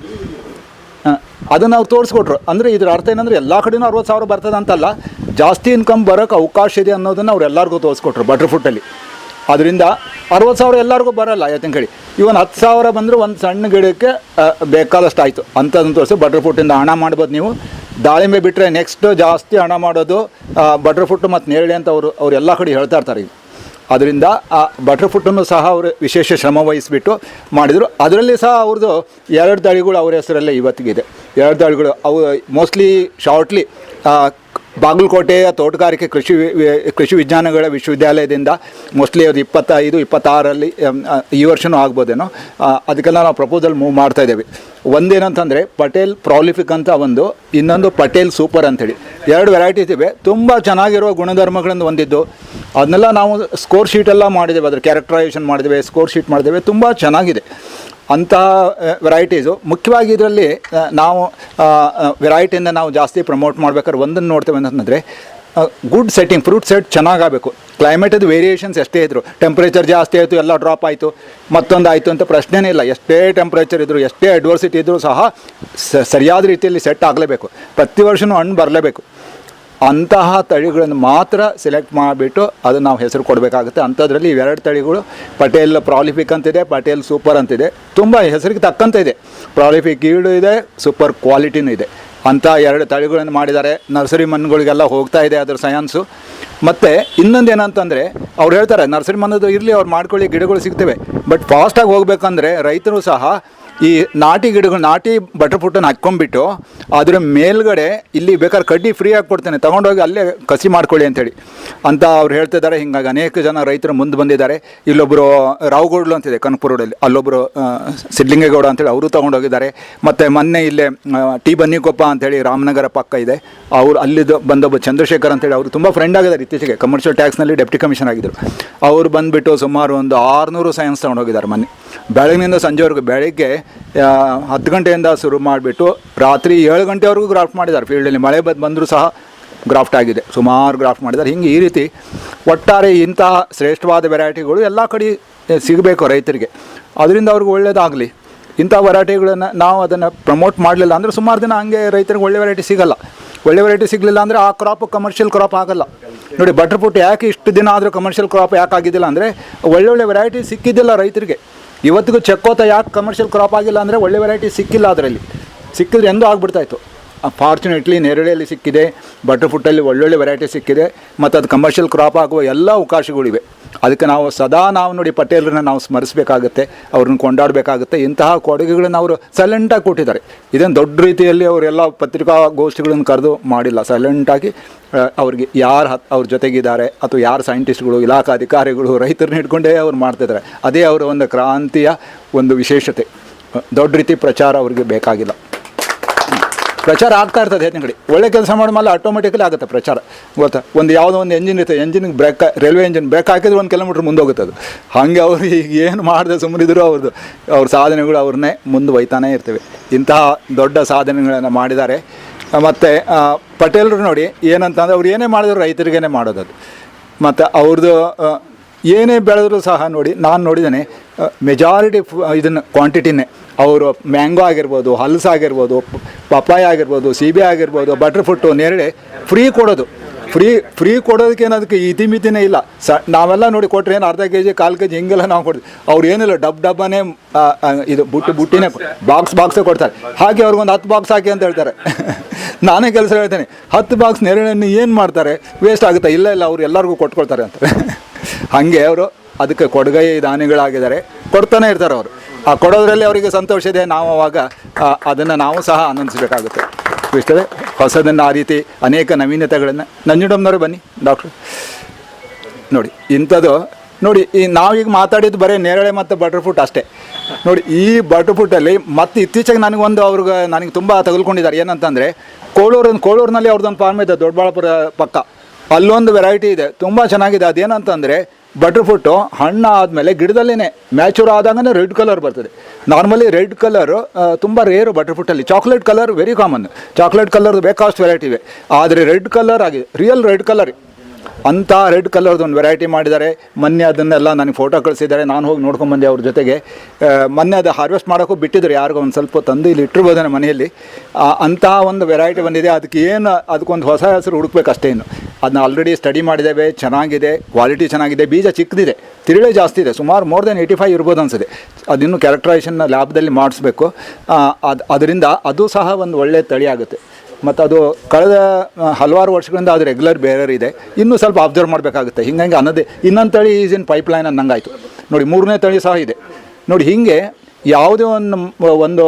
ಅದನ್ನು ನಾವು ತೋರಿಸ್ಕೊಟ್ರು. ಅಂದರೆ ಇದರ ಅರ್ಥ ಏನಂದರೆ ಎಲ್ಲ ಕಡೆಯೂ 60,000 ಬರ್ತದೆ ಅಂತಲ್ಲ, ಜಾಸ್ತಿ ಇನ್ಕಮ್ ಬರೋಕ್ಕೆ ಅವಕಾಶ ಇದೆ ಅನ್ನೋದನ್ನು ಅವ್ರು ಎಲ್ಲರಿಗೂ ತೋರಿಸ್ಕೊಟ್ರು ಬಟರ್ ಫ್ರೂಟಲ್ಲಿ. ಅದರಿಂದ 60,000 ಎಲ್ಲರಿಗೂ ಬರೋಲ್ಲ ಯಾತಂತ ಹೇಳಿ, ಇವನ್ 10,000 ಬಂದರೂ ಒಂದು ಸಣ್ಣ ಗಿಡಕ್ಕೆ ಬೇಕಾದಷ್ಟು ಆಯಿತು ಅಂಥದ್ದನ್ನು ತೋರಿಸಿ ಬಟರ್ ಫ್ರೂಟಿಂದ ಹಣ ಮಾಡ್ಬೋದು ನೀವು. ದಾಳಿಂಬೆ ಬಿಟ್ಟರೆ ನೆಕ್ಸ್ಟ್ ಜಾಸ್ತಿ ಹಣ ಮಾಡೋದು ಬಟರ್ ಫ್ರೂಟ್ ಮತ್ತು ನೇರಳೆ ಅಂತ ಅವರು ಎಲ್ಲ ಕಡೆ ಹೇಳ್ತಾ ಇರ್ತಾರೆ. ಈಗ ಅದರಿಂದ ಆ ಬಟರ್ ಫುಟ್ಟನ್ನು ಸಹ ಅವರು ವಿಶೇಷ ಶ್ರಮ ವಹಿಸಿಬಿಟ್ಟು ಮಾಡಿದರು. ಅದರಲ್ಲಿ ಸಹ ಅವ್ರದ್ದು 2 ತಳಿಗಳು ಅವ್ರ ಹೆಸರಲ್ಲೇ ಇವತ್ತಿಗಿದೆ. 2 ತಳಿಗಳು ಅವು ಮೋಸ್ಟ್ಲಿ ಶಾರ್ಟ್ಲಿ ಬಾಗಲಕೋಟೆಯ ತೋಟಗಾರಿಕೆ ಕೃಷಿ ವಿಜ್ಞಾನಗಳ ವಿಶ್ವವಿದ್ಯಾಲಯದಿಂದ ಮೋಸ್ಟ್ಲಿ ಅದು 25-26ರಲ್ಲಿ ಈ ವರ್ಷವೂ ಆಗ್ಬೋದೇನೋ, ಅದಕ್ಕೆಲ್ಲ ನಾವು ಪ್ರಪೋಸಲ್ ಮೂವ್ ಮಾಡ್ತಾ ಇದ್ದೇವೆ. ಒಂದೇನಂತಂದರೆ ಪಟೇಲ್ ಪ್ರಾಲಿಫಿಕ್ ಅಂತ ಒಂದು, ಇನ್ನೊಂದು ಪಟೇಲ್ ಸೂಪರ್ ಅಂಥೇಳಿ 2 ವೆರೈಟೀಸ್ ಇವೆ. ತುಂಬ ಚೆನ್ನಾಗಿರುವ ಗುಣಧರ್ಮಗಳನ್ನು ಹೊಂದಿದ್ದು ಅದನ್ನೆಲ್ಲ ನಾವು ಸ್ಕೋರ್ ಶೀಟೆಲ್ಲ ಮಾಡಿದ್ದೇವೆ, ಅದರ ಕ್ಯಾರೆಕ್ಟರೈಸೇಷನ್ ಮಾಡಿದ್ದೇವೆ, ಸ್ಕೋರ್ ಶೀಟ್ ಮಾಡಿದ್ದೇವೆ. ತುಂಬ ಚೆನ್ನಾಗಿದೆ ಅಂತಹ ವೆರೈಟೀಸು. ಮುಖ್ಯವಾಗಿ ಇದರಲ್ಲಿ ನಾವು ವೆರೈಟಿಯಿಂದ ನಾವು ಜಾಸ್ತಿ ಪ್ರಮೋಟ್ ಮಾಡ್ಬೇಕಾದ್ರೆ ಒಂದನ್ನು ನೋಡ್ತೇವೆ ಅಂತಂದರೆ ಗುಡ್ ಸೆಟ್ಟಿಂಗ್, ಫ್ರೂಟ್ ಸೆಟ್ ಚೆನ್ನಾಗಬೇಕು. ಕ್ಲೈಮೇಟದು ವೇರಿಯೇಷನ್ಸ್ ಎಷ್ಟೇ ಇದ್ದರು, ಟೆಂಪ್ರೇಚರ್ ಜಾಸ್ತಿ ಆಯಿತು ಎಲ್ಲ ಡ್ರಾಪ್ ಆಯಿತು ಮತ್ತೊಂದು ಆಯಿತು ಅಂತ ಪ್ರಶ್ನೆನೇ ಇಲ್ಲ. ಎಷ್ಟೇ ಟೆಂಪ್ರೇಚರ್ ಇದ್ದರೂ ಎಷ್ಟೇ ಅಡ್ವರ್ಸಿಟಿ ಇದ್ದರೂ ಸಹ ಸರಿಯಾದ ರೀತಿಯಲ್ಲಿ ಸೆಟ್ ಆಗಲೇಬೇಕು. ಪ್ರತಿ ವರ್ಷವೂ ಹಣ್ಣು ಬರಲೇಬೇಕು. ಅಂತಹ ತಳಿಗಳನ್ನು ಮಾತ್ರ ಸೆಲೆಕ್ಟ್ ಮಾಡಿಬಿಟ್ಟು ಅದು ನಾವು ಹೆಸರು ಕೊಡಬೇಕಾಗುತ್ತೆ. ಅಂಥದ್ರಲ್ಲಿ 2 ತಳಿಗಳು ಪಟೇಲ್ ಪ್ರಾಲಿಫಿಕ್ ಅಂತಿದೆ, ಪಟೇಲ್ ಸೂಪರ್ ಅಂತಿದೆ. ತುಂಬ ಹೆಸರಿಗೆ ತಕ್ಕಂತೆ ಇದೆ, ಪ್ರಾಲಿಫಿಕ್ ಈಲ್ಡು ಇದೆ, ಸೂಪರ್ ಕ್ವಾಲಿಟಿನೂ ಇದೆ. ಅಂಥ 2 ತಳಿಗಳನ್ನು ಮಾಡಿದ್ದಾರೆ. ನರ್ಸರಿ ಮನ್ಗಳಿಗೆಲ್ಲ ಹೋಗ್ತಾ ಇದೆ ಅದರ ಸೈನ್ಸು. ಮತ್ತು ಇನ್ನೊಂದು ಏನಂತಂದರೆ ಅವ್ರು ಹೇಳ್ತಾರೆ ನರ್ಸರಿ ಮನ್ನದು ಇರಲಿ, ಅವ್ರು ಮಾಡ್ಕೊಳ್ಳಿ, ಗಿಡಗಳು ಸಿಗ್ತವೆ. ಬಟ್ ಫಾಸ್ಟಾಗಿ ಹೋಗಬೇಕಂದ್ರೆ ರೈತರು ಸಹ ಈ ನಾಟಿ ಗಿಡಗಳು, ನಾಟಿ ಬಟರ್ ಫುಟ್ಟನ್ನು ಹಾಕ್ಕೊಂಡ್ಬಿಟ್ಟು ಅದರ ಮೇಲ್ಗಡೆ ಇಲ್ಲಿ ಬೇಕಾದ್ರೆ ಕಡ್ಡಿ ಫ್ರೀ ಆಗಿ ಕೊಡ್ತೇನೆ, ತೊಗೊಂಡೋಗಿ ಅಲ್ಲೇ ಕಸಿ ಮಾಡ್ಕೊಳ್ಳಿ ಅಂಥೇಳಿ ಅಂತ ಅವ್ರು ಹೇಳ್ತಿದ್ದಾರೆ. ಹೀಗಾಗಿ ಅನೇಕ ಜನ ರೈತರು ಮುಂದೆ ಬಂದಿದ್ದಾರೆ. ಇಲ್ಲೊಬ್ಬರು ರಾವ್ಗೌಡ್ಲು ಅಂತಿದೆ ಕನಕಪುರ ರೋಡಲ್ಲಿ, ಅಲ್ಲೊಬ್ಬರು ಸಿದ್ಲಿಂಗೇಗೌಡ ಅಂತೇಳಿ ಅವರು ತೊಗೊಂಡೋಗಿದ್ದಾರೆ. ಮತ್ತು ಮೊನ್ನೆ ಇಲ್ಲೇ ಟಿ ಬನ್ನಿಕೊಪ್ಪ ಅಂಥೇಳಿ ರಾಮನಗರ ಪಕ್ಕ ಇದೆ, ಅವರು ಅಲ್ಲಿದ್ದು ಬಂದೊಬ್ಬ ಚಂದ್ರಶೇಖರ್ ಅಂತೇಳಿ ಅವರು ತುಂಬ ಫ್ರೆಂಡ್ ಆಗಿದ್ದಾರೆ. ಇತ್ತೀಚೆಗೆ ಕಮರ್ಷಿಯಲ್ ಟ್ಯಾಕ್ಸ್ನಲ್ಲಿ ಡೆಪ್ಟಿ ಕಮಿಷನ್ ಆಗಿದ್ದರು. ಅವರು ಬಂದುಬಿಟ್ಟು ಸುಮಾರು ಒಂದು 600 ಸೈನ್ಸ್ ತೊಗೊಂಡೋಗಿದ್ದಾರೆ ಮೊನ್ನೆ. ಬೆಳಗಿನಿಂದ ಸಂಜೆವರೆಗೂ, ಬೆಳಗ್ಗೆ 10 ಗಂಟೆಯಿಂದ ಶುರು ಮಾಡಿಬಿಟ್ಟು ರಾತ್ರಿ 7 ಗಂಟೆವರೆಗೂ ಗ್ರಾಫ್ಟ್ ಮಾಡಿದ್ದಾರೆ. ಫೀಲ್ಡಲ್ಲಿ ಮಳೆ ಬಂದರೂ ಸಹ ಗ್ರಾಫ್ಟ್ ಆಗಿದೆ, ಸುಮಾರು ಗ್ರಾಫ್ಟ್ ಮಾಡಿದ್ದಾರೆ. ಹಿಂಗೆ ಈ ರೀತಿ ಒಟ್ಟಾರೆ ಇಂತಹ ಶ್ರೇಷ್ಠವಾದ ವೆರೈಟಿಗಳು ಎಲ್ಲ ಕಡೆ ಸಿಗಬೇಕು ರೈತರಿಗೆ. ಅದರಿಂದ ಅವ್ರಿಗೆ ಒಳ್ಳೆಯದಾಗಲಿ. ಇಂಥ ವೆರೈಟಿಗಳನ್ನು ನಾವು ಅದನ್ನು ಪ್ರಮೋಟ್ ಮಾಡಲಿಲ್ಲ ಅಂದರೆ ಸುಮಾರು ದಿನ ಹಂಗೆ ರೈತರಿಗೆ ಒಳ್ಳೆ ವೆರೈಟಿ ಸಿಗೋಲ್ಲ. ಒಳ್ಳೆ ವೆರೈಟಿ ಸಿಗಲಿಲ್ಲ ಅಂದರೆ ಆ ಕ್ರಾಪ್ ಕಮರ್ಷಿಯಲ್ ಕ್ರಾಪ್ ಆಗೋಲ್ಲ. ನೋಡಿ, ಬಟರ್ ಫುಟ್ ಯಾಕೆ ಇಷ್ಟು ದಿನ ಆದರೂ ಕಮರ್ಷಿಯಲ್ ಕ್ರಾಪ್ ಯಾಕೆ ಆಗಿದ್ದಿಲ್ಲ ಅಂದರೆ ಒಳ್ಳೊಳ್ಳೆ ವೆರೈಟಿ ಸಿಕ್ಕಿದ್ದಿಲ್ಲ ರೈತರಿಗೆ. ಇವತ್ತಿಗೂ ಚೆಕ್ಕೋತ ಯಾಕೆ ಕಮರ್ಷಿಯಲ್ ಕ್ರಾಪ್ ಆಗಿಲ್ಲ ಅಂದರೆ ಒಳ್ಳೆ ವೆರೈಟಿ ಸಿಕ್ಕಿಲ್ಲ. ಅದರಲ್ಲಿ ಸಿಕ್ಕಿದ್ರೆ ಎಂದೂ ಆಗ್ಬಿಡ್ತಾಯಿತ್ತು. ಫಾರ್ಚುನೇಟ್ಲಿ ನೆರಳಿಯಲ್ಲಿ ಸಿಕ್ಕಿದೆ, ಬಟರ್ ಫುಟ್ಟಲ್ಲಿ ಒಳ್ಳೊಳ್ಳೆ ವೆರೈಟಿ ಸಿಕ್ಕಿದೆ, ಮತ್ತು ಅದು ಕಮರ್ಷಿಯಲ್ ಕ್ರಾಪ್ ಆಗುವ ಎಲ್ಲ ಅವಕಾಶಗಳಿವೆ. ಅದಕ್ಕೆ ನಾವು ಸದಾ ನಾವು ಪಟೇಲರನ್ನ ನಾವು ಸ್ಮರಿಸಬೇಕಾಗುತ್ತೆ, ಅವ್ರನ್ನ ಕೊಂಡಾಡಬೇಕಾಗುತ್ತೆ. ಇಂತಹ ಕೊಡುಗೆಗಳನ್ನು ಅವರು ಸೈಲೆಂಟಾಗಿ ಕೊಟ್ಟಿದ್ದಾರೆ. ಇದನ್ನು ದೊಡ್ಡ ರೀತಿಯಲ್ಲಿ ಅವರೆಲ್ಲ ಪತ್ರಿಕಾಗೋಷ್ಠಿಗಳನ್ನು ಕರೆದು ಮಾಡಿಲ್ಲ. ಸೈಲೆಂಟಾಗಿ ಅವ್ರಿಗೆ ಯಾರು ಅವ್ರ ಜೊತೆಗಿದ್ದಾರೆ ಅಥವಾ ಯಾರು ಸೈಂಟಿಸ್ಟ್ಗಳು, ಇಲಾಖಾ ಅಧಿಕಾರಿಗಳು, ರೈತರನ್ನ ಹಿಡ್ಕೊಂಡೇ ಅವ್ರು ಮಾಡ್ತಿದ್ದಾರೆ. ಅದೇ ಅವರ ಒಂದು ಕ್ರಾಂತಿಯ ಒಂದು ವಿಶೇಷತೆ. ದೊಡ್ಡ ರೀತಿ ಪ್ರಚಾರ ಅವ್ರಿಗೆ ಬೇಕಾಗಿಲ್ಲ. ಪ್ರಚಾರ ಆಗ್ತಾ ಇರ್ತದೆ ಹೆಚ್ಚಿನ ಕಡೆ. ಒಳ್ಳೆ ಕೆಲಸ ಮಾಡಿದ್ಮೇಲೆ ಆಟೋಮೆಟಿಕಲಿ ಆಗುತ್ತೆ ಪ್ರಚಾರ. ಗೊತ್ತಾ, ಒಂದು ಯಾವುದೋ ಒಂದು ಎಂಜಿನ್ ಇರ್ತದೆ, ಎಂಜಿನ್ಗೆ ಬ್ರೇಕ್, ರೈಲ್ವೆ ಎಂಜಿನ್ ಬ್ರೇಕ್ ಹಾಕಿದ್ರೆ 1 ಕಿಲೋಮೀಟ್ರ್ ಮುಂದೆ ಹೋಗುತ್ತೆ ಅದು. ಹಾಗೆ ಅವರು ಈಗ ಏನು ಮಾಡಿದೆ ಸುಮ್ಮನಿದ್ರು ಅವ್ರ ಸಾಧನೆಗಳು ಅವ್ರನ್ನೇ ಮುಂದೆ ಒಯ್ತಾನೇ ಇರ್ತವೆ. ಇಂತಹ ದೊಡ್ಡ ಸಾಧನೆಗಳನ್ನು ಮಾಡಿದ್ದಾರೆ. ಮತ್ತು ಪಟೇಲರು ನೋಡಿ ಏನಂತಂದರೆ ಅವ್ರು ಏನೇ ಮಾಡಿದ್ರು ರೈತರಿಗೇ ಮಾಡೋದು. ಮತ್ತು ಅವ್ರದ್ದು ಏನೇ ಬೆಳೆದರೂ ಸಹ ನೋಡಿ, ನಾನು ನೋಡಿದ್ದೇನೆ ಮೆಜಾರಿಟಿ ಇದನ್ನು ಕ್ವಾಂಟಿಟಿನೇ ಅವರು ಮ್ಯಾಂಗೋ ಆಗಿರ್ಬೋದು, ಹಲಸಾಗಿರ್ಬೋದು, ಪಪ್ಪಾಯ ಆಗಿರ್ಬೋದು, ಸೀಬೆ ಆಗಿರ್ಬೋದು, ಬಟರ್ ಫುಟ್ಟು, ನೇರಳೆ ಫ್ರೀ ಕೊಡೋದು. ಫ್ರೀ ಕೊಡೋದಕ್ಕೆ ಏನದಕ್ಕೆ ಇತಿಮಿತಿನೇ ಇಲ್ಲ. ನಾವೆಲ್ಲ ನೋಡಿ ಕೊಟ್ಟರೆ ಏನು ಅರ್ಧ kg 1/4 kg ಹಿಂಗೆಲ್ಲ ನಾವು ಕೊಡ್ತೀವಿ. ಅವ್ರು ಏನಿಲ್ಲ ಡಬ್ಬನೇ ಇದು ಬುಟ್ಟಿನೇ ಬಾಕ್ಸೇ ಕೊಡ್ತಾರೆ. ಹಾಗೆ ಅವ್ರಿಗೊಂದು 10 ಬಾಕ್ಸ್ ಹಾಕಿ ಅಂತ ಹೇಳ್ತಾರೆ. ನಾನೇ ಕೆಲಸ ಹೇಳ್ತೇನೆ, 10 ಬಾಕ್ಸ್ ನೇರಳೆಯನ್ನು ಏನು ಮಾಡ್ತಾರೆ, ವೇಸ್ಟ್ ಆಗುತ್ತೆ. ಇಲ್ಲ ಅವ್ರು ಎಲ್ಲರಿಗೂ ಕೊಟ್ಕೊಳ್ತಾರೆ ಅಂತಾರೆ. ಹಾಗೆ ಅವರು ಅದಕ್ಕೆ ಕೊಡುಗೈ ದಾನಿಗಳಾಗಿದ್ದಾರೆ, ಕೊಡ್ತಾನೆ ಇರ್ತಾರೆ ಅವರು. ಆ ಕೊಡೋದ್ರಲ್ಲಿ ಅವರಿಗೆ ಸಂತೋಷ ಇದೆ. ನಾವು ಅವಾಗ ಅದನ್ನು ನಾವು ಸಹ ಆನಂದಿಸಬೇಕಾಗುತ್ತೆ. ಇಷ್ಟೇ ಹೊಸದನ್ನು ಆ ರೀತಿ ಅನೇಕ ನವೀನತೆಗಳನ್ನು. ನಂಜುಂಡಮ್ಮನವರು ಬನ್ನಿ ಡಾಕ್ಟ್ರು. ನೋಡಿ ಇಂಥದ್ದು ನೋಡಿ, ಈ ನಾವೀಗ ಮಾತಾಡಿದ್ದು ಬರೀ ನೇರಳೆ ಮತ್ತು ಬಟರ್ ಫುಟ್ ಅಷ್ಟೇ. ನೋಡಿ ಈ ಬಟರ್ ಫುಟ್ಟಲ್ಲಿ ಮತ್ತು ಇತ್ತೀಚೆಗೆ ನನಗೆ ತುಂಬ ತೆಗೆದುಕೊಂಡಿದ್ದಾರೆ. ಏನಂತಂದರೆ ಕೋಳೂರಿನಲ್ಲಿ ಅವ್ರದ್ದೊಂದು ಫಾರ್ಮ್ ಇದೆ, ದೊಡ್ಡಬಳ್ಳಾಪುರ ಪಕ್ಕ. ಅಲ್ಲೊಂದು ವೆರೈಟಿ ಇದೆ, ತುಂಬ ಚೆನ್ನಾಗಿದೆ. ಅದೇನಂತಂದರೆ ಬಟರ್ ಫುಟ್ಟು ಹಣ್ಣು ಆದಮೇಲೆ ಗಿಡದಲ್ಲೇ ಮ್ಯಾಚೂರ್ ಆದಾಗನೇ ರೆಡ್ ಕಲರ್ ಬರ್ತದೆ. ನಾರ್ಮಲಿ ರೆಡ್ ಕಲರು ತುಂಬ ರೇರು ಬಟರ್ ಫುಟ್ಟಲ್ಲಿ. Chocolate colour very common. Chocolate ಕಲರ್ದು ಬೇಕಾಷ್ಟು ವೆರೈಟಿ ಇವೆ. ಆದರೆ ರೆಡ್ ಕಲರ್ ಆಗಿದೆ, ರಿಯಲ್ ರೆಡ್ ಕಲರ್. ಅಂಥ ರೆಡ್ ಕಲರ್ದು ಒಂದು ವೆರೈಟಿ ಮಾಡಿದ್ದಾರೆ. ಮೊನ್ನೆ ಅದನ್ನೆಲ್ಲ ನನಗೆ ಫೋಟೋ ಕಳಿಸಿದ್ದಾರೆ, ನಾನು ಹೋಗಿ ನೋಡ್ಕೊಂಬಂದೆ ಅವ್ರ ಜೊತೆಗೆ. ಮೊನ್ನೆ ಅದು ಹಾರ್ವೆಸ್ಟ್ ಮಾಡೋಕ್ಕೂ ಬಿಟ್ಟಿದ್ರು, ಯಾರಿಗೂ ಒಂದು ಸ್ವಲ್ಪ ತಂದು ಇಲ್ಲಿ ಇಟ್ಟಿರ್ಬೋದೇನೆ ಮನೆಯಲ್ಲಿ. ಅಂಥ ಒಂದು ವೆರೈಟಿ ಬಂದಿದೆ. ಅದಕ್ಕೊಂದು ಹೊಸ ಹೆಸರು ಹುಡುಕ್ಬೇಕಷ್ಟೇ. ಇನ್ನು ಅದನ್ನ ಆಲ್ರೆಡಿ ಸ್ಟಡಿ ಮಾಡಿದ್ದೇವೆ, ಚೆನ್ನಾಗಿದೆ, ಕ್ವಾಲಿಟಿ ಚೆನ್ನಾಗಿದೆ, ಬೀಜ ಚಿಕ್ಕದಿದೆ, ತಿರುಳೆ ಜಾಸ್ತಿ ಇದೆ, ಸುಮಾರು ಮೋರ್ ದೆನ್ 85 ಇರ್ಬೋದು ಅನಿಸಿದೆ. ಅದಿನ್ನೂ ಕ್ಯಾರೆಕ್ಟರೈಸೇಷನ್ನ ಲ್ಯಾಬ್ದಲ್ಲಿ ಮಾಡಿಸ್ಬೇಕು. ಅದರಿಂದ ಅದು ಸಹ ಒಂದು ಒಳ್ಳೆಯ ತಳಿ ಆಗುತ್ತೆ. ಮತ್ತು ಅದು ಕಳೆದ ಹಲವಾರು ವರ್ಷಗಳಿಂದ ಅದು ರೆಗ್ಯುಲರ್ ಬೇರೆ ಇದೆ. ಇನ್ನೂ ಸ್ವಲ್ಪ ಅಬ್ಸರ್ವ್ ಮಾಡಬೇಕಾಗುತ್ತೆ. ಹಿಂಗಾಗಿ ಅನ್ನೋದೇ ಇನ್ನೊಂದು ತಳಿ ಈಸ್ ಇನ್ ಪೈಪ್ಲೈನ್ ಅನ್ನಂಗಾಯಿತು ನೋಡಿ. 3ನೇ ತಳಿ ಸಹ ಇದೆ ನೋಡಿ. ಹೀಗೆ ಯಾವುದೇ ಒಂದು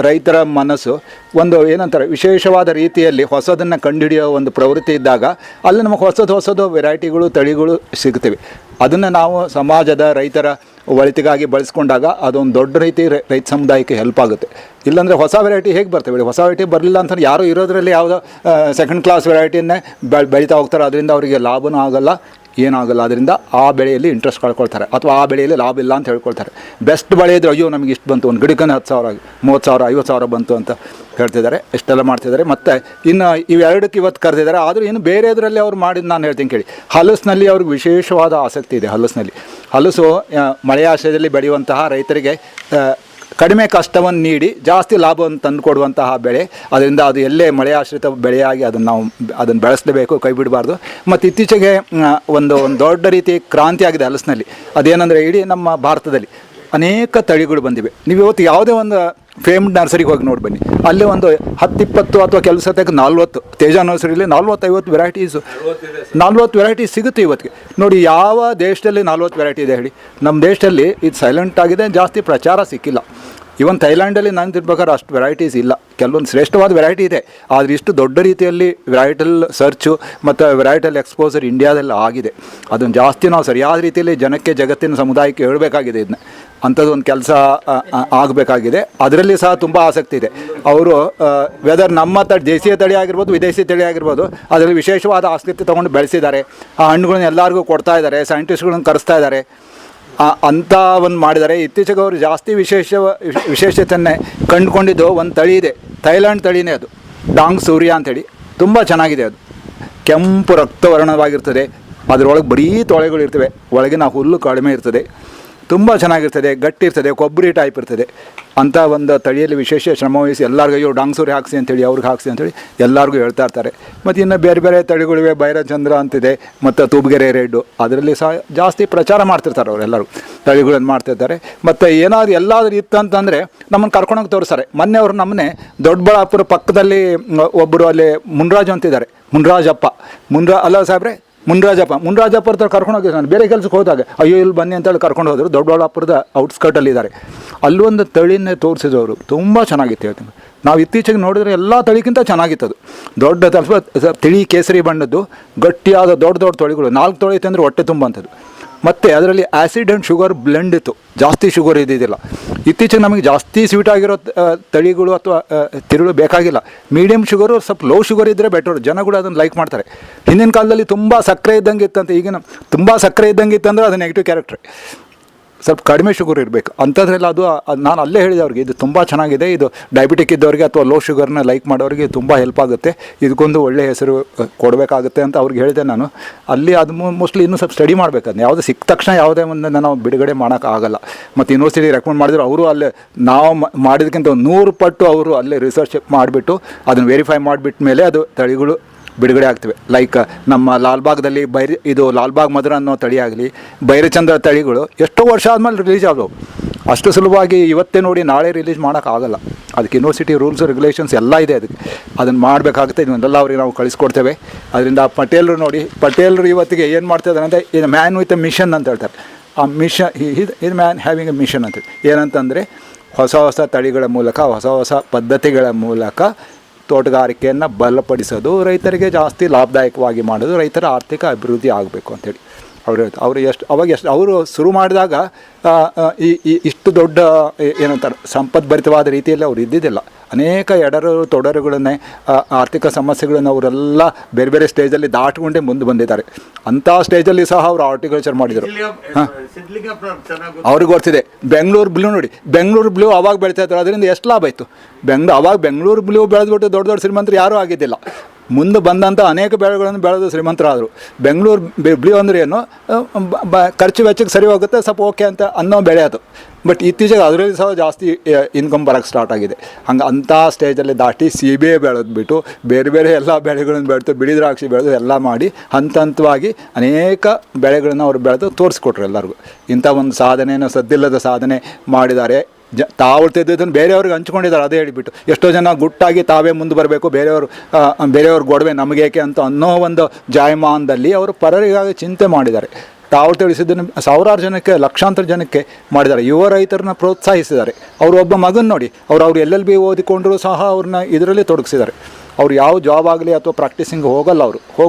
ರೈತರ ಮನಸ್ಸು ಒಂದು ಏನಂತಾರೆ ವಿಶೇಷವಾದ ರೀತಿಯಲ್ಲಿ ಹೊಸದನ್ನು ಕಂಡುಹಿಡಿಯೋ ಒಂದು ಪ್ರವೃತ್ತಿ ಇದ್ದಾಗ ಅಲ್ಲಿ ನಮಗೆ ಹೊಸದು ವೆರೈಟಿಗಳು ತಳಿಗಳು ಸಿಗ್ತವೆ. ಅದನ್ನು ನಾವು ಸಮಾಜದ ರೈತರ ಒಳಿತಿಗಾಗಿ ಬಳಸ್ಕೊಂಡಾಗ ಅದೊಂದು ದೊಡ್ಡ ರೀತಿ ರೈತ ಸಮುದಾಯಕ್ಕೆ ಹೆಲ್ಪ್ ಆಗುತ್ತೆ. ಇಲ್ಲಾಂದರೆ ಹೊಸ ವೆರೈಟಿ ಹೇಗೆ ಬರ್ತವೆ? ಹೊಸ ವೆರೈಟಿ ಬರಲಿಲ್ಲ ಅಂತಂದ್ರೆ ಯಾರು ಇರೋದರಲ್ಲಿ ಯಾವುದೋ ಸೆಕೆಂಡ್ ಕ್ಲಾಸ್ ವೆರೈಟಿಯನ್ನೇ ಬೆಳೀತಾ ಹೋಗ್ತಾರೆ. ಅದರಿಂದ ಅವರಿಗೆ ಲಾಭನೂ ಆಗೋಲ್ಲ, ಏನಾಗಲ್ಲ. ಅದರಿಂದ ಆ ಬೆಳೆಯಲ್ಲಿ ಇಂಟ್ರೆಸ್ಟ್ ಕಳ್ಕೊಳ್ತಾರೆ ಅಥವಾ ಆ ಬೆಳೆಯಲ್ಲಿ ಲಾಭ ಇಲ್ಲ ಅಂತ ಹೇಳ್ಕೊಳ್ತಾರೆ. ಬೆಸ್ಟ್ ಬೆಳೆ ಇದ್ರೆ ಅಯ್ಯೋ ನಮಗೆ ಇಷ್ಟು ಬಂತು, ಒಂದು ಗಿಡಕ್ಕೆ 10,000 30,000 50,000 ಬಂತು ಅಂತ ಹೇಳ್ತಿದ್ದಾರೆ. ಇಷ್ಟೆಲ್ಲ ಮಾಡ್ತಿದ್ದಾರೆ. ಮತ್ತು ಇನ್ನು ಇವೆರಡಕ್ಕೆ ಇವತ್ತು ಕರೆದಿದ್ದಾರೆ. ಆದರೂ ಇನ್ನು ಬೇರೆ ಇದರಲ್ಲಿ ಅವ್ರು ಮಾಡಿದ್ದು ನಾನು ಹೇಳ್ತೀನಿ ಕೇಳಿ. ಹಲಸಿನಲ್ಲಿ ಅವ್ರಿಗೆ ವಿಶೇಷವಾದ ಆಸಕ್ತಿ ಇದೆ. ಹಲಸು ಮಳೆಯಾಶ್ರಯದಲ್ಲಿ ಬೆಳೆಯುವಂತಹ ರೈತರಿಗೆ ಕಡಿಮೆ ಕಷ್ಟವನ್ನು ನೀಡಿ ಜಾಸ್ತಿ ಲಾಭವನ್ನು ತಂದುಕೊಡುವಂತಹ ಬೆಳೆ. ಅದರಿಂದ ಅದು ಎಲ್ಲೇ ಮಳೆಯಾಶ್ರಿತ ಬೆಳೆಯಾಗಿ ಅದನ್ನು ಬೆಳೆಸಲೇಬೇಕು, ಕೈ ಬಿಡಬಾರ್ದು. ಮತ್ತು ಇತ್ತೀಚೆಗೆ ಒಂದು ದೊಡ್ಡ ರೀತಿ ಕ್ರಾಂತಿ ಆಗಿದೆ ಹಲಸಿನಲ್ಲಿ. ಅದೇನೆಂದರೆ ಇಡೀ ನಮ್ಮ ಭಾರತದಲ್ಲಿ ಅನೇಕ ತಳಿಗಳು ಬಂದಿವೆ. ನೀವು ಇವತ್ತು ಯಾವುದೇ ಒಂದು ಫೇಮ್ಡ್ ನರ್ಸರಿಗೆ ಹೋಗಿ ನೋಡಿ ಬನ್ನಿ, ಅಲ್ಲಿ ಒಂದು 10-20 ಅಥವಾ ಕೆಲವು ಸತ್ಯಕ್ಕೆ 40 ತೇಜ ನರ್ಸರಿಲಿ 40-50 ವೆರೈಟೀಸು 40 ವೆರೈಟೀಸ್ ಸಿಗುತ್ತೆ ಇವತ್ತಿಗೆ. ನೋಡಿ ಯಾವ ದೇಶದಲ್ಲಿ 40 ವೆರೈಟಿ ಇದೆ ಹೇಳಿ? ನಮ್ಮ ದೇಶದಲ್ಲಿ ಇದು ಸೈಲೆಂಟ್ ಆಗಿದೆ, ಜಾಸ್ತಿ ಪ್ರಚಾರ ಸಿಕ್ಕಿಲ್ಲ. ಇವನ್ ಥೈಲ್ಯಾಂಡಲ್ಲಿ ನಾನು ತಿಳ್ಬೇಕಾದ್ರೆ ಅಷ್ಟು ವೆರೈಟೀಸ್ ಇಲ್ಲ. ಕೆಲವೊಂದು ಶ್ರೇಷ್ಠವಾದ ವೆರೈಟಿ ಇದೆ, ಆದರೆ ಇಷ್ಟು ದೊಡ್ಡ ರೀತಿಯಲ್ಲಿ ವೆರೈಟಲ್ ಸರ್ಚು ಮತ್ತು ವೆರೈಟಲ್ ಎಕ್ಸ್ಪೋಸರ್ ಇಂಡಿಯಾದಲ್ಲಿ ಆಗಿದೆ. ಅದನ್ನು ಜಾಸ್ತಿ ನಾವು ಸರಿಯಾದ ರೀತಿಯಲ್ಲಿ ಜನಕ್ಕೆ, ಜಗತ್ತಿನ ಸಮುದಾಯಕ್ಕೆ ಹೇಳಬೇಕಾಗಿದೆ. ಇದನ್ನ ಅಂಥದ್ದೊಂದು ಕೆಲಸ ಆಗಬೇಕಾಗಿದೆ. ಅದರಲ್ಲಿ ಸಹ ತುಂಬ ಆಸಕ್ತಿ ಇದೆ. ಅವರು ವೆದರ್ ನಮ್ಮ ದೇಶೀಯ ತಳಿ ಆಗಿರ್ಬೋದು, ವಿದೇಶಿ ತಳಿ ಆಗಿರ್ಬೋದು, ಅದರಲ್ಲಿ ವಿಶೇಷವಾದ ಆಸಕ್ತಿ ತೊಗೊಂಡು ಬೆಳೆಸಿದ್ದಾರೆ. ಆ ಹಣ್ಣುಗಳನ್ನ ಎಲ್ಲರಿಗೂ ಕೊಡ್ತಾ ಇದ್ದಾರೆ, ಸೈಂಟಿಸ್ಟ್ಗಳನ್ನ ಕರೆಸ್ತಾ ಇದ್ದಾರೆ ಅಂತ ಒಂದು ಮಾಡಿದ್ದಾರೆ. ಇತ್ತೀಚೆಗೆ ಅವರು ಜಾಸ್ತಿ ವಿಶೇಷತೆಯನ್ನೇ ಕಂಡುಕೊಂಡಿದ್ದು ಒಂದು ತಳಿ ಇದೆ, ಥೈಲ್ಯಾಂಡ್ ತಳಿನೇ. ಅದು ಡಾಂಗ್ ಸೂರ್ಯ ಅಂಥೇಳಿ ತುಂಬ ಚೆನ್ನಾಗಿದೆ. ಅದು ಕೆಂಪು ರಕ್ತವರ್ಣವಾಗಿರ್ತದೆ, ಅದರೊಳಗೆ ಬರೀ ತೊಳೆಗಳು ಇರ್ತವೆ, ಒಳಗಿನ ಹುಲ್ಲು ಕಡಿಮೆ ಇರ್ತದೆ, ತುಂಬ ಚೆನ್ನಾಗಿರ್ತದೆ, ಗಟ್ಟಿ ಇರ್ತದೆ, ಕೊಬ್ಬರಿ ಟೈಪ್ ಇರ್ತದೆ. ಅಂಥ ಒಂದು ತಳಿಯಲ್ಲಿ ವಿಶೇಷ ಶ್ರಮವಹಿಸಿ ಎಲ್ಲರಿಗೂ ಅಯ್ಯೋ ಡಾಂಗ್ ಸೂರ್ಯ ಹಾಕ್ಸಿ ಅಂತೇಳಿ, ಅವ್ರಿಗೆ ಹಾಕ್ಸಿ ಅಂತೇಳಿ ಎಲ್ಲರಿಗೂ ಹೇಳ್ತಾ ಇರ್ತಾರೆ. ಮತ್ತು ಇನ್ನು ಬೇರೆ ಬೇರೆ ತಳಿಗಳಿವೆ, ಭೈರಚಂದ್ರ ಅಂತಿದೆ, ಮತ್ತು ತೂಬ್ಗೆರೆ ರೆಡ್ಡು, ಅದರಲ್ಲಿ ಸಹ ಜಾಸ್ತಿ ಪ್ರಚಾರ ಮಾಡ್ತಿರ್ತಾರೆ ಅವರೆಲ್ಲರೂ, ತಳಿಗಳನ್ನು ಮಾಡ್ತಿರ್ತಾರೆ. ಮತ್ತು ಏನಾದರೂ ಎಲ್ಲಾದರೂ ಇತ್ತಂತಂದರೆ ನಮ್ಮನ್ನು ಕರ್ಕೊಂಡೋಗಿ ತೋರಿಸ್ತಾರೆ. ಮೊನ್ನೆ ಅವರು ನಮ್ಮನ್ನೇ ದೊಡ್ಡಬಳ್ಳಾಪುರ ಪಕ್ಕದಲ್ಲಿ ಒಬ್ಬರು ಅಲ್ಲಿ ಮುನ್ರಾಜು ಅಂತಿದ್ದಾರೆ, ಮುನ್ರಾಜಪ್ಪ ಅಲ್ಲ ಸಾಹೇಬ್ರೆ, ಮುನ್ರಾಜಪ್ಪ ಹತ್ರ ಕರ್ಕೊಂಡು ಹೋಗಿದ್ದು. ನಾನು ಬೇರೆ ಕೆಲಸಕ್ಕೆ ಹೋದಾಗ ಅಯ್ಯೋ ಇಲ್ಲಿ ಬನ್ನಿ ಅಂತೇಳಿ ಕರ್ಕೊಂಡು ಹೋದರು. ದೊಡ್ಡಬಳ್ಳಾಪುರದ ಔಟ್ಸ್ಕರ್ಟಲ್ಲಿದ್ದಾರೆ. ಅಲ್ಲೊಂದು ತಳಿನೇ ತೋರಿಸಿದವರು, ತುಂಬ ಚೆನ್ನಾಗಿತ್ತು. ಹೇಳ್ತೀನಿ, ನಾವು ಇತ್ತೀಚೆಗೆ ನೋಡಿದ್ರೆ ಎಲ್ಲ ತಳಿಗಿಂತ ಚೆನ್ನಾಗಿತ್ತದು. ದೊಡ್ಡ ಸ್ವಲ್ಪ ತಿಳಿ ಕೇಸರಿ ಬಣ್ಣದ್ದು ಗಟ್ಟಿಯಾದ ದೊಡ್ಡ ತಳಿಗಳು, 4 ತೊಳೆ ಇತ್ತು ಅಂದರೆ ಹೊಟ್ಟೆ ತುಂಬ ಅಂಥದ್ದು. ಮತ್ತು ಅದರಲ್ಲಿ ಆ್ಯಸಿಡ್ ಆ್ಯಂಡ್ ಶುಗರ್ ಬ್ಲೆಂಡ್ ಇತ್ತು, ಜಾಸ್ತಿ ಶುಗರ್ ಇದ್ದಿದ್ದಿಲ್ಲ. ಇತ್ತೀಚೆಗೆ ನಮಗೆ ಜಾಸ್ತಿ ಸ್ವೀಟ್ ಆಗಿರೋ ತಳಿಗಳು ಅಥವಾ ತಿರುಳು ಬೇಕಾಗಿಲ್ಲ. ಮೀಡಿಯಮ್ ಶುಗರು, ಸ್ವಲ್ಪ ಲೋ ಶುಗರ್ ಇದ್ದರೆ ಬೆಟರ್. ಜನಗಳು ಅದನ್ನು ಲೈಕ್ ಮಾಡ್ತಾರೆ. ಹಿಂದಿನ ಕಾಲದಲ್ಲಿ ತುಂಬ ಸಕ್ಕರೆ ಇದ್ದಂಗೆ ಇತ್ತಂತೆ, ಈಗಿನ ತುಂಬ ಸಕ್ಕರೆ ಇದ್ದಂಗೆ ಇತ್ತಂದರೆ ಅದು ನೆಗೆಟಿವ್ ಕ್ಯಾರೆಕ್ಟ್ರ್. ಸ್ವಲ್ಪ ಕಡಿಮೆ ಶುಗರ್ ಇರಬೇಕು ಅಂಥದ್ರೆಲ್ಲ. ಅದು ನಾನು ಅಲ್ಲೇ ಹೇಳಿದೆ ಅವ್ರಿಗೆ, ಇದು ತುಂಬ ಚೆನ್ನಾಗಿದೆ, ಇದು ಡಯಾಬಿಟಿಕ್ ಇದ್ದವ್ರಿಗೆ ಅಥವಾ ಲೋ ಶುಗರ್ನ ಲೈಕ್ ಮಾಡೋರಿಗೆ ತುಂಬ ಹೆಲ್ಪ್ ಆಗುತ್ತೆ, ಇದಕ್ಕೊಂದು ಒಳ್ಳೆಯ ಹೆಸರು ಕೊಡಬೇಕಾಗುತ್ತೆ ಅಂತ ಅವ್ರಿಗೆ ಹೇಳಿದೆ ನಾನು. ಅಲ್ಲಿ ಅದು ಮೋಸ್ಟ್ಲಿ ಇನ್ನೂ ಸ್ವಲ್ಪ ಸ್ಟಡಿ ಮಾಡಬೇಕಂದ್ರೆ, ಯಾವುದೇ ಸಿಕ್ಕ ತಕ್ಷಣ ಯಾವುದೇ ಒಂದನ್ನು ನಾವು ಬಿಡುಗಡೆ ಮಾಡೋಕ್ಕಾಗಲ್ಲ. ಮತ್ತು ಯೂನಿವರ್ಸಿಟಿ ರೆಕಮೆಂಡ್ ಮಾಡಿದ್ರು, ಅವರು ಅಲ್ಲೇ ನಾವು ಮಾಡಿದಕ್ಕಿಂತ 100 ಪಟ್ಟು ಅವರು ಅಲ್ಲೇ ರಿಸರ್ಚ್ ಮಾಡಿಬಿಟ್ಟು ಅದನ್ನು ವೆರಿಫೈ ಮಾಡಿಬಿಟ್ಟ ಮೇಲೆ ಅದು ತಳಿಗಳು ಬಿಡುಗಡೆ ಆಗ್ತವೆ. ಲೈಕ್ ನಮ್ಮ ಲಾಲ್ಬಾಗ್ದಲ್ಲಿ ಇದು ಲಾಲ್ಬಾಗ್ ಮಧುರ ಅನ್ನೋ ತಳಿ ಆಗಲಿ, ಭೈರಚಂದ್ರ ತಳಿಗಳು ಎಷ್ಟೋ ವರ್ಷ ಆದಮೇಲೆ ರಿಲೀಸ್ ಆದವು. ಅಷ್ಟು ಸುಲಭವಾಗಿ ಇವತ್ತೇ ನೋಡಿ ನಾಳೆ ರಿಲೀಸ್ ಮಾಡೋಕ್ಕಾಗಲ್ಲ. ಅದಕ್ಕೆ ಯೂನಿವರ್ಸಿಟಿ ರೂಲ್ಸ್ ರೆಗ್ಯುಲೇಷನ್ಸ್ ಎಲ್ಲ ಇದೆ. ಅದನ್ನು ಮಾಡಬೇಕಾಗುತ್ತೆ. ಇದನ್ನೆಲ್ಲ ಅವ್ರಿಗೆ ನಾವು ಕಳಿಸ್ಕೊಡ್ತೇವೆ. ಅದರಿಂದ ಪಟೇಲರು ನೋಡಿ, ಪಟೇಲರು ಇವತ್ತಿಗೆ ಏನು ಮಾಡ್ತಿದ್ದಾರೆ ಅಂದರೆ, ಇದು ಮ್ಯಾನ್ ವಿತ್ ಎ ಮಿಷನ್ ಅಂತ ಹೇಳ್ತಾರೆ. ಆ ಮಿಷನ್ ಇದು ಮ್ಯಾನ್ ಹ್ಯಾವಿಂಗ್ ಎ ಮಿಷನ್ ಅಂತ. ಏನಂತಂದರೆ ಹೊಸ ತಳಿಗಳ ಮೂಲಕ, ಹೊಸ ಪದ್ಧತಿಗಳ ಮೂಲಕ ತೋಟಗಾರಿಕೆಯನ್ನು ಬಲಪಡಿಸೋದು, ರೈತರಿಗೆ ಜಾಸ್ತಿ ಲಾಭದಾಯಕವಾಗಿ ಮಾಡೋದು, ರೈತರ ಆರ್ಥಿಕ ಅಭಿವೃದ್ಧಿ ಆಗಬೇಕು ಅಂಥೇಳಿ ಅವರು ಶುರು ಮಾಡಿದಾಗ ಇಷ್ಟು ದೊಡ್ಡ ಏನಂತಾರೆ ಸಂಪದ್ಭರಿತವಾದ ರೀತಿಯಲ್ಲಿ ಅವರು ಇದ್ದಿದ್ದಿಲ್ಲ. ಅನೇಕ ತೊಡರುಗಳನ್ನೇ ಆರ್ಥಿಕ ಸಮಸ್ಯೆಗಳನ್ನು ಅವರೆಲ್ಲ ಬೇರೆ ಬೇರೆ ಸ್ಟೇಜಲ್ಲಿ ದಾಟ್ಕೊಂಡೇ ಮುಂದೆ ಬಂದಿದ್ದಾರೆ. ಅಂಥ ಸ್ಟೇಜಲ್ಲಿ ಸಹ ಅವರು ಹಾರ್ಟಿಕಲ್ಚರ್ ಮಾಡಿದರು. ಅವ್ರಿಗೆ ಗೊತ್ತಿದೆ. ಬೆಂಗಳೂರು ಬ್ಲೂ ನೋಡಿ, ಬೆಂಗಳೂರು ಬ್ಲೂ ಅವಾಗ ಬೆಳೀತಾ ಇದ್ರು, ಅದರಿಂದ ಎಷ್ಟು ಲಾಭ ಆಯಿತು. ಅವಾಗ ಬೆಂಗಳೂರು ಬ್ಲೂ ಬೆಳೆದ್ಬಿಟ್ಟು ದೊಡ್ಡ ಶ್ರೀಮಂತರು ಯಾರೂ ಆಗಿದ್ದಿಲ್ಲ. ಮುಂದೆ ಬಂದಂಥ ಅನೇಕ ಬೆಳೆಗಳನ್ನು ಬೆಳೆದು ಶ್ರೀಮಂತರಾದರು. ಬೆಂಗಳೂರು ಬ್ಲೂ ಅಂದರೆ ಏನು, ಖರ್ಚು ವೆಚ್ಚಕ್ಕೆ ಸರಿ ಹೋಗುತ್ತೆ, ಸ್ವಲ್ಪ ಓಕೆ ಅಂತ ಅನ್ನೋ ಬೆಳೆ ಅದು. ಬಟ್ ಇತ್ತೀಚೆಗೆ ಅದರಲ್ಲಿ ಸಹ ಜಾಸ್ತಿ ಇನ್ಕಮ್ ಬರೋಕ್ಕೆ ಸ್ಟಾರ್ಟ್ ಆಗಿದೆ. ಅಂಥ ಸ್ಟೇಜಲ್ಲಿ ದಾಟಿ CBA ಬೆಳೆದ್ಬಿಟ್ಟು ಬೇರೆ ಬೇರೆ ಎಲ್ಲ ಬೆಳೆಗಳನ್ನು ಬೆಳೆದು, ಬಿಳಿ ದ್ರಾಕ್ಷಿ ಬೆಳೆದು ಎಲ್ಲ ಮಾಡಿ ಹಂತವಾಗಿ ಅನೇಕ ಬೆಳೆಗಳನ್ನು ಅವರು ಬೆಳೆದು ತೋರಿಸ್ಕೊಟ್ರು ಎಲ್ಲರಿಗೂ. ಇಂಥ ಒಂದು ಸಾಧನೆಯನ್ನು, ಸದ್ದಿಲ್ಲದ ಸಾಧನೆ ಮಾಡಿದ್ದಾರೆ. ತಾವು ತಿದ್ದದನ್ನು ಬೇರೆಯವ್ರಿಗೆ ಹಂಚ್ಕೊಂಡಿದ್ದಾರೆ. ಅದೇ ಹೇಳಿಬಿಟ್ಟು ಎಷ್ಟೋ ಜನ ಗುಟ್ಟಾಗಿ ತಾವೇ ಮುಂದೆ ಬರಬೇಕು, ಬೇರೆಯವ್ರ ಗೊಡವೆ ನಮಗೇಕೆ ಅಂತ ಅನ್ನೋ ಒಂದು ಜಾಯಮಾನದಲ್ಲಿ ಅವರು ಪರರಿಗಾಗಿ ಚಿಂತೆ ಮಾಡಿದ್ದಾರೆ. ತಾವು ತಿಳಿಸಿದ್ದನ್ನು ಸಾವಿರಾರು ಜನಕ್ಕೆ, ಲಕ್ಷಾಂತರ ಜನಕ್ಕೆ ಮಾಡಿದ್ದಾರೆ. ಯುವ ರೈತರನ್ನ ಪ್ರೋತ್ಸಾಹಿಸಿದ್ದಾರೆ. ಅವರು ಒಬ್ಬ ಮಗನ ನೋಡಿ, ಅವರು LLB ಓದಿಕೊಂಡರೂ ಸಹ ಅವ್ರನ್ನ ಇದರಲ್ಲಿ ತೊಡಗಿಸಿದ್ದಾರೆ. ಅವ್ರು ಯಾವ ಜಾಬ್ ಆಗಲಿ ಅಥವಾ ಪ್ರಾಕ್ಟೀಸಿಂಗ್ ಹೋಗಲ್ಲ, ಅವರು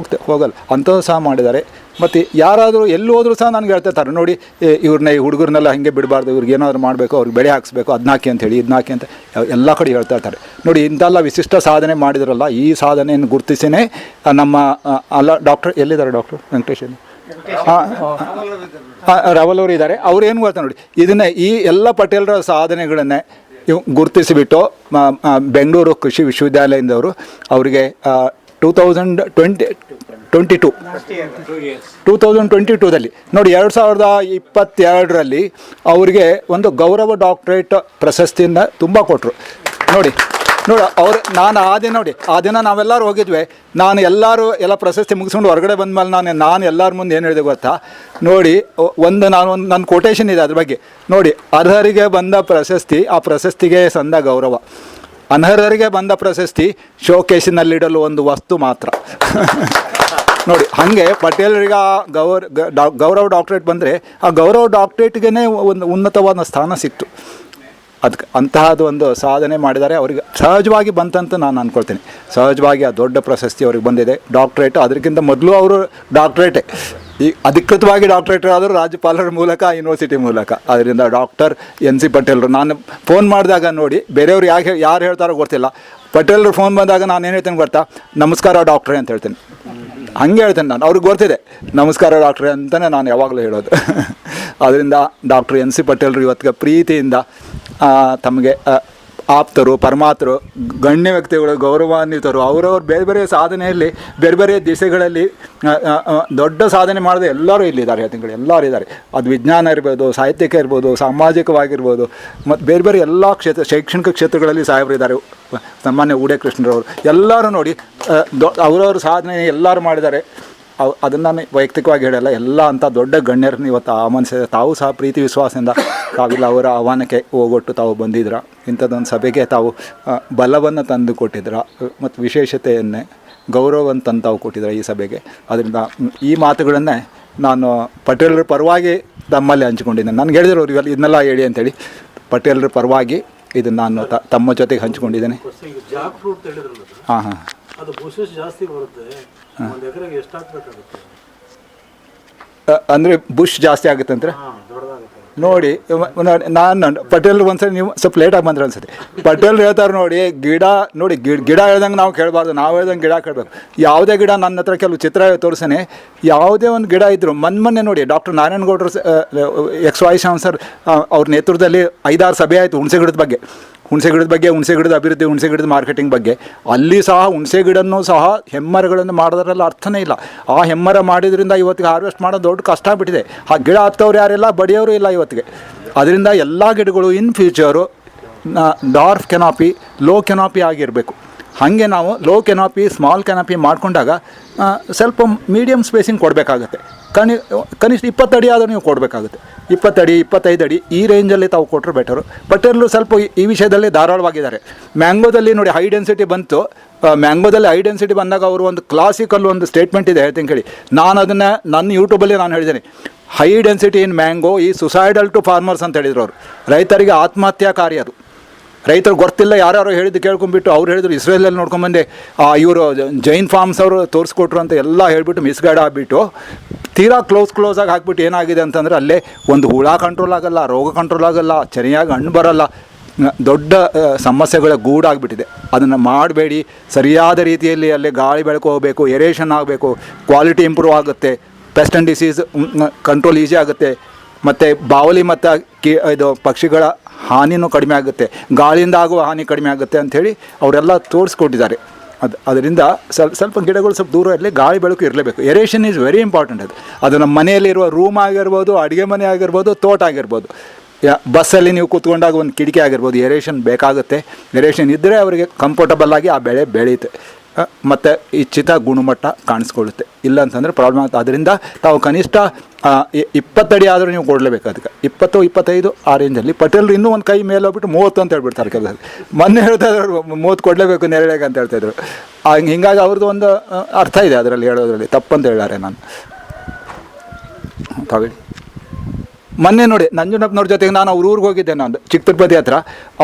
ಹೋಗಲ್ಲ ಅಂಥದ್ದು ಸಹ ಮಾಡಿದ್ದಾರೆ. ಮತ್ತು ಯಾರಾದರೂ ಎಲ್ಲಿ ಹೋದರೂ ಸಹ ನನಗೆ ಹೇಳ್ತಿರ್ತಾರೆ, ನೋಡಿ ಇವ್ರನ್ನ ಈ ಹುಡುಗರನ್ನೆಲ್ಲ ಹಾಗೆ ಬಿಡಬಾರ್ದು, ಇವ್ರಿಗೆ ಏನಾದರೂ ಮಾಡಬೇಕು, ಅವ್ರಿಗೆ ಬೆಳೆ ಹಾಕಿಸ್ಬೇಕು, ಅದನ್ನಾಕಿ ಅಂತೇಳಿ ಇದನ್ನಾಕಿ ಅಂತ ಎಲ್ಲ ಕಡೆ ಹೇಳ್ತಾ ಇರ್ತಾರೆ. ನೋಡಿ ಇಂಥೆಲ್ಲ ವಿಶಿಷ್ಟ ಸಾಧನೆ ಮಾಡಿದ್ರಲ್ಲ, ಈ ಸಾಧನೆಯನ್ನು ಗುರುತಿಸಿನೇ ನಮ್ಮ ಡಾಕ್ಟರ್ ಎಲ್ಲಿದ್ದಾರೆ, ಡಾಕ್ಟರ್ ವೆಂಕಟೇಶ್ ರಾವಲ್ ಅವರು ಇದ್ದಾರೆ. ಅವ್ರು ಏನು ಗೊತ್ತಾ ನೋಡಿ, ಇದನ್ನೇ ಈ ಎಲ್ಲ ಪಟೇಲರ ಸಾಧನೆಗಳನ್ನೇ ಗುರುತಿಸಿಬಿಟ್ಟು ಬೆಂಗಳೂರು ಕೃಷಿ ವಿಶ್ವವಿದ್ಯಾಲಯದವರು ಅವರಿಗೆ 2022ದಲ್ಲಿ ನೋಡಿ 2022ರಲ್ಲಿ ಅವರಿಗೆ ಒಂದು ಗೌರವ ಡಾಕ್ಟರೇಟ್ ಪ್ರಶಸ್ತಿಯಿಂದ ತುಂಬ ಕೊಟ್ಟರು. ನೋಡಿ ನಾನು ಆ ದಿನ ನಾವೆಲ್ಲರೂ ಹೋಗಿದ್ವಿ. ನಾನು ಎಲ್ಲ ಪ್ರಶಸ್ತಿ ಮುಗಿಸ್ಕೊಂಡು ಹೊರಗಡೆ ಬಂದಮೇಲೆ ನಾನು ಎಲ್ಲರ ಮುಂದೆ ಏನು ಹೇಳಿದೆ ಗೊತ್ತಾ, ನೋಡಿ ನನ್ನ ಕೊಟೇಶನ್ ಇದೆ ಅದ್ರ ಬಗ್ಗೆ. ನೋಡಿ, ಅರ್ಹರಿಗೆ ಬಂದ ಪ್ರಶಸ್ತಿ, ಆ ಪ್ರಶಸ್ತಿಗೆ ಸಂದ ಗೌರವ. ಅನರ್ಹರಿಗೆ ಬಂದ ಪ್ರಶಸ್ತಿ ಶೋಕೇಸಿನಲ್ಲಿಡಲು ಒಂದು ವಸ್ತು ಮಾತ್ರ. ನೋಡಿ, ಹಾಗೆ ಪಟೇಲರಿಗೆ ಗೌರವ ಡಾಕ್ಟರೇಟ್ ಬಂದರೆ ಆ ಗೌರವ ಡಾಕ್ಟರೇಟ್ಗೆ ಒಂದು ಉನ್ನತವಾದ ಸ್ಥಾನ ಸಿಕ್ತು. ಅದಕ್ಕೆ ಅಂತಹದ್ದು ಒಂದು ಸಾಧನೆ ಮಾಡಿದ್ದಾರೆ. ಅವರಿಗೆ ಸಹಜವಾಗಿ ಬಂತಂತ ನಾನು ಅಂದ್ಕೊಳ್ತೀನಿ. ಸಹಜವಾಗಿ ಆ ದೊಡ್ಡ ಪ್ರಶಸ್ತಿ ಅವ್ರಿಗೆ ಬಂದಿದೆ, ಡಾಕ್ಟ್ರೇಟ್. ಅದಕ್ಕಿಂತ ಮೊದಲು ಅವರು ಡಾಕ್ಟ್ರೇಟೇ, ಈ ಅಧಿಕೃತವಾಗಿ ಡಾಕ್ಟ್ರೇಟ್ ಆದರೂ ರಾಜ್ಯಪಾಲರ ಮೂಲಕ, ಯೂನಿವರ್ಸಿಟಿ ಮೂಲಕ. ಅದರಿಂದ ಡಾಕ್ಟರ್ NC ಪಟೇಲರು. ನಾನು ಫೋನ್ ಮಾಡಿದಾಗ ನೋಡಿ, ಬೇರೆಯವ್ರು ಯಾರು ಹೇಳ್ತಾರೋ ಗೊತ್ತಿಲ್ಲ, ಪಟೇಲರು ಫೋನ್ ಬಂದಾಗ ನಾನು ಏನು ಹೇಳ್ತೇನೆ ಗೊತ್ತಾ, ನಮಸ್ಕಾರ ಡಾಕ್ಟ್ರೇ ಅಂತ ಹೇಳ್ತೇನೆ. ಹಂಗೆ ಹೇಳ್ತೇನೆ ನಾನು, ಅವ್ರಿಗೆ ಗೊತ್ತಿದೆ ನಮಸ್ಕಾರ ಡಾಕ್ಟ್ರೇ ಅಂತಲೇ ನಾನು ಯಾವಾಗಲೂ ಹೇಳೋದು. ಅದರಿಂದ ಡಾಕ್ಟರ್ NC ಪಟೇಲರು ಇವತ್ತಿಗೆ ಪ್ರೀತಿಯಿಂದ ತಮಗೆ ಆಪ್ತರು, ಪರಮಾತ್ಮರು, ಗಣ್ಯ ವ್ಯಕ್ತಿಗಳು, ಗೌರವಾನ್ವಿತರು, ಅವರವ್ರು ಬೇರೆ ಬೇರೆ ಸಾಧನೆಯಲ್ಲಿ ಬೇರೆ ಬೇರೆ ದಿಸೆಗಳಲ್ಲಿ ದೊಡ್ಡ ಸಾಧನೆ ಮಾಡಿದ ಎಲ್ಲರೂ ಇಲ್ಲಿದ್ದಾರೆ. ಹೇಳ್ತೀನಿ, ಎಲ್ಲರೂ ಇದ್ದಾರೆ. ಅದು ವಿಜ್ಞಾನ ಇರ್ಬೋದು, ಸಾಹಿತ್ಯಿಕ ಇರ್ಬೋದು, ಸಾಮಾಜಿಕವಾಗಿರ್ಬೋದು, ಮತ್ತು ಬೇರೆ ಬೇರೆ ಎಲ್ಲ ಶೈಕ್ಷಣಿಕ ಕ್ಷೇತ್ರಗಳಲ್ಲಿ ಸಾಹೇಬರಿದ್ದಾರೆ. ಸಾಮಾನ್ಯ ಉಡೆ ಕೃಷ್ಣರವರು ಎಲ್ಲರೂ ನೋಡಿ ಅವರವ್ರ ಸಾಧನೆ ಎಲ್ಲರೂ ಮಾಡಿದ್ದಾರೆ. ಅದನ್ನು ನಾನು ವೈಯಕ್ತಿಕವಾಗಿ ಹೇಳಲ್ಲ, ಎಲ್ಲ ಅಂಥ ದೊಡ್ಡ ಗಣ್ಯರನ್ನ ಇವತ್ತು ಆಹ್ವಾನಿಸಿದ. ತಾವು ಸಹ ಪ್ರೀತಿ ವಿಶ್ವಾಸದಿಂದ ತಾವಿಲ್ಲ ಅವರ ಆಹ್ವಾನಕ್ಕೆ ಹೋಗೊಟ್ಟು ತಾವು ಬಂದಿದ್ರ. ಇಂಥದ್ದೊಂದು ಸಭೆಗೆ ತಾವು ಬಲವನ್ನು ತಂದು ಕೊಟ್ಟಿದ್ರ ಮತ್ತು ವಿಶೇಷತೆಯನ್ನೇ ಗೌರವವನ್ನು ತಂದು ತಾವು ಕೊಟ್ಟಿದ್ರ ಈ ಸಭೆಗೆ. ಅದರಿಂದ ಈ ಮಾತುಗಳನ್ನೇ ನಾನು ಪಟೇಲರ ಪರವಾಗಿ ತಮ್ಮಲ್ಲಿ ಹಂಚಿಕೊಂಡಿದ್ದೇನೆ. ನನಗೆ ಹೇಳಿದ್ರು ಅವ್ರು ಇದನ್ನೆಲ್ಲ ಹೇಳಿ ಅಂತೇಳಿ, ಪಟೇಲರ ಪರವಾಗಿ ಇದನ್ನು ನಾನು ತಮ್ಮ ಜೊತೆಗೆ ಹಂಚಿಕೊಂಡಿದ್ದೇನೆ. ಹಾಂ ಅಂದರೆ ಬುಷ್ ಜಾಸ್ತಿ ಆಗುತ್ತೆ ಅಂದರೆ ನೋಡಿ. ನಾನು ಪಟೇಲ್ರು ಒಂದ್ಸರಿ ನೀವು ಸ್ವಲ್ಪ ಲೇಟಾಗಿ ಬಂದ್ರೆ ಅನ್ಸುತ್ತೆ. ಪಟೇಲ್ರು ಹೇಳ್ತಾರೆ ನೋಡಿ, ಗಿಡ ಹೇಳ್ದಂಗೆ ನಾವು ಕೇಳಬಾರ್ದು, ನಾವು ಹೇಳ್ದಂಗೆ ಗಿಡ ಕೇಳಬೇಕು. ಯಾವುದೇ ಗಿಡ, ನನ್ನ ಹತ್ರ ಕೆಲವು ಚಿತ್ರ ತೋರಿಸೇನೆ, ಯಾವುದೇ ಒಂದು ಗಿಡ ಇದ್ದರು ಮೊನ್ನೆ ನೋಡಿ ಡಾಕ್ಟರ್ ನಾರಾಯಣಗೌಡರು XY ಸರ್ ಅವ್ರ ನೇತೃತ್ವದಲ್ಲಿ 5-6 ಸಭೆ ಆಯಿತು ಹುಣಸೆ ಗಿಡದ ಬಗ್ಗೆ, ಹುಣಸೆ ಗಿಡದ ಅಭಿವೃದ್ಧಿ, ಹುಣಸೆ ಗಿಡದ ಮಾರ್ಕೆಟಿಂಗ್ ಬಗ್ಗೆ. ಅಲ್ಲಿ ಸಹ ಹುಣಸೆ ಗಿಡನೂ ಸಹ ಹೆಮ್ಮರಗಳನ್ನು ಮಾಡೋದ್ರಲ್ಲಿ ಅರ್ಥನೇ ಇಲ್ಲ. ಆ ಹೆಮ್ಮರ ಮಾಡಿದ್ರಿಂದ ಇವತ್ತಿಗೆ ಹಾರ್ವೆಸ್ಟ್ ಮಾಡೋದು ದೊಡ್ಡ ಕಷ್ಟ ಆಗಿಬಿಟ್ಟಿದೆ. ಆ ಗಿಡ ಹತ್ತವ್ರು ಯಾರೆಲ್ಲ, ಬಡಿಯೋರು ಇಲ್ಲ ಇವತ್ತಿಗೆ. ಅದರಿಂದ ಎಲ್ಲ ಗಿಡಗಳು in future dwarf canopy, low canopy ಆಗಿರಬೇಕು. ಹಾಗೆ ನಾವು ಲೋ ಕೆನಾಪಿ, ಸ್ಮಾಲ್ ಕೆನಾಪಿ ಮಾಡಿಕೊಂಡಾಗ ಸ್ವಲ್ಪ ಮೀಡಿಯಮ್ ಸ್ಪೇಸಿಂಗ್ ಕೊಡಬೇಕಾಗತ್ತೆ. ಕನಿಷ್ಠ 20 ಅಡಿ ಆದರೂ ನೀವು ಕೊಡಬೇಕಾಗುತ್ತೆ. 20 ಅಡಿ, 25 ಅಡಿ ಈ ರೇಂಜಲ್ಲಿ ತಾವು ಕೊಟ್ಟರೆ ಬೆಟರು. ಪಟೇಲರು ಸ್ವಲ್ಪ ಈ ವಿಷಯದಲ್ಲಿ ಧಾರಾಳವಾಗಿದ್ದಾರೆ. ಮ್ಯಾಂಗೋದಲ್ಲಿ ನೋಡಿ ಹೈ ಡೆನ್ಸಿಟಿ ಬಂತು. ಮ್ಯಾಂಗೋದಲ್ಲಿ ಹೈ ಡೆನ್ಸಿಟಿ ಬಂದಾಗ ಅವರು ಒಂದು ಕ್ಲಾಸಿಕಲ್ ಒಂದು ಸ್ಟೇಟ್ಮೆಂಟ್ ಇದೆ, ಹೇಳ್ತೀನಿ ಕೇಳಿ. ನಾನು ಅದನ್ನು ನನ್ನ ಯೂಟ್ಯೂಬಲ್ಲಿ ನಾನು ಹೇಳಿದ್ದೇನೆ. ಹೈ ಡೆನ್ಸಿಟಿ ಇನ್ ಮ್ಯಾಂಗೋ ಈ ಸುಸೈಡಲ್ ಟು ಫಾರ್ಮರ್ಸ್ ಅಂತ ಹೇಳಿದ್ರು ಅವರು. ರೈತರಿಗೆ ಆತ್ಮಹತ್ಯಾಕಾರಿ ಅದು. ರೈತರು ಗೊತ್ತಿಲ್ಲ, ಯಾರು ಹೇಳಿದ್ದು ಕೇಳ್ಕೊಂಡ್ಬಿಟ್ಟು ಅವ್ರು ಹೇಳಿದ್ರು ಇಸ್ರೇಲಲ್ಲಿ ನೋಡ್ಕೊಂಬಂದೆ, ಇವರು ಜೈನ್ ಫಾರ್ಮ್ಸ್ ಅವರು ತೋರಿಸ್ಕೊಟ್ರು ಅಂತ ಎಲ್ಲ ಹೇಳಿಬಿಟ್ಟು ಮಿಸ್ಗೈಡ್ ಆಗಿಬಿಟ್ಟು ತೀರಾ ಕ್ಲೋಸಾಗಿ ಹಾಕ್ಬಿಟ್ಟು ಏನಾಗಿದೆ ಅಂತಂದರೆ ಅಲ್ಲೇ ಒಂದು ಹುಳ ಕಂಟ್ರೋಲ್ ಆಗಲ್ಲ, ರೋಗ ಕಂಟ್ರೋಲ್ ಆಗಲ್ಲ, ಸರಿಯಾಗಿ ಹಣ್ಣು ಬರೋಲ್ಲ, ದೊಡ್ಡ ಸಮಸ್ಯೆಗಳ ಗೂಡಾಗಿಬಿಟ್ಟಿದೆ. ಅದನ್ನು ಮಾಡಬೇಡಿ. ಸರಿಯಾದ ರೀತಿಯಲ್ಲಿ ಅಲ್ಲೇ ಗಾಳಿ ಬೆಳಕು ಹೋಗಬೇಕು, ಏರೇಷನ್ ಆಗಬೇಕು, ಕ್ವಾಲಿಟಿ ಇಂಪ್ರೂವ್ ಆಗುತ್ತೆ, pest and disease control easy ಆಗುತ್ತೆ, ಮತ್ತು ಬಾವಲಿ ಮತ್ತು ಇದು ಪಕ್ಷಿಗಳ ಹಾನಿನೂ ಕಡಿಮೆ ಆಗುತ್ತೆ, ಗಾಳಿಯಿಂದ ಆಗುವ ಹಾನಿ ಕಡಿಮೆ ಆಗುತ್ತೆ ಅಂಥೇಳಿ ಅವರೆಲ್ಲ ತೋರಿಸ್ಕೊಟ್ಟಿದ್ದಾರೆ. ಅದರಿಂದ ಸ್ವಲ್ಪ ಗಿಡಗಳು ಸ್ವಲ್ಪ ದೂರ ಇರಲಿ, ಗಾಳಿ ಬೆಳಕು ಇರಲೇಬೇಕು. Aeration is very important. ಅದು ನಮ್ಮ ಮನೆಯಲ್ಲಿರುವ ರೂಮ್ ಆಗಿರ್ಬೋದು, ಅಡುಗೆ ಮನೆ ಆಗಿರ್ಬೋದು, ತೋಟ ಆಗಿರ್ಬೋದು, ಬಸ್ಸಲ್ಲಿ ನೀವು ಕೂತ್ಕೊಂಡಾಗ ಒಂದು ಕಿಟಕಿ ಆಗಿರ್ಬೋದು, ಏರೇಷನ್ ಬೇಕಾಗುತ್ತೆ. ಏರೇಷನ್ ಇದ್ದರೆ ಅವರಿಗೆ ಕಂಫರ್ಟಬಲ್ ಆಗಿ ಆ ಬೆಳೆ ಬೆಳೆಯುತ್ತೆ. ಮತ್ತು ಇಚ್ಛಿತ ಗುಣಮಟ್ಟ ಕಾಣಿಸ್ಕೊಳ್ಳುತ್ತೆ. ಇಲ್ಲ ಅಂತಂದರೆ ಪ್ರಾಬ್ಲಮ್ ಆಗುತ್ತೆ. ಅದರಿಂದ ತಾವು ಕನಿಷ್ಠ 20 ಅಡಿ ಆದರೂ ನೀವು ಕೊಡಲೇಬೇಕು. ಅದಕ್ಕೆ 20-25 ಆ ರೇಂಜಲ್ಲಿ. ಪಟೇಲ್ರು ಇನ್ನೂ ಒಂದು ಕೈ ಮೇಲೆ ಹೋಗ್ಬಿಟ್ಟು 30 ಅಂತ ಹೇಳ್ಬಿಡ್ತಾರೆ ಕೆಲಸ. ಮೊನ್ನೆ ಹೇಳ್ತಾ ಇದ್ರು 30 ಕೊಡಲೇಬೇಕು ನೆರಳೆಗೆ ಅಂತ ಹೇಳ್ತಾಯಿದ್ರು. ಹೀಗಾಗಿ ಅವ್ರದ್ದು ಒಂದು ಅರ್ಥ ಇದೆ ಅದರಲ್ಲಿ ಹೇಳೋದ್ರಲ್ಲಿ, ತಪ್ಪಂತ ಹೇಳಾರೆ. ನಾನು ತಾವೇಳಿ ಮೊನ್ನೆ ನೋಡಿ ನಂಜುಂಡಪ್ಪನವ್ರ ಜೊತೆಗೆ ನಾನು ಅವ್ರ ಊರಿಗೆ ಹೋಗಿದ್ದೆ, ನಾನು ಚಿಕ್ಕ ತಿರುಪತಿ ಹತ್ರ.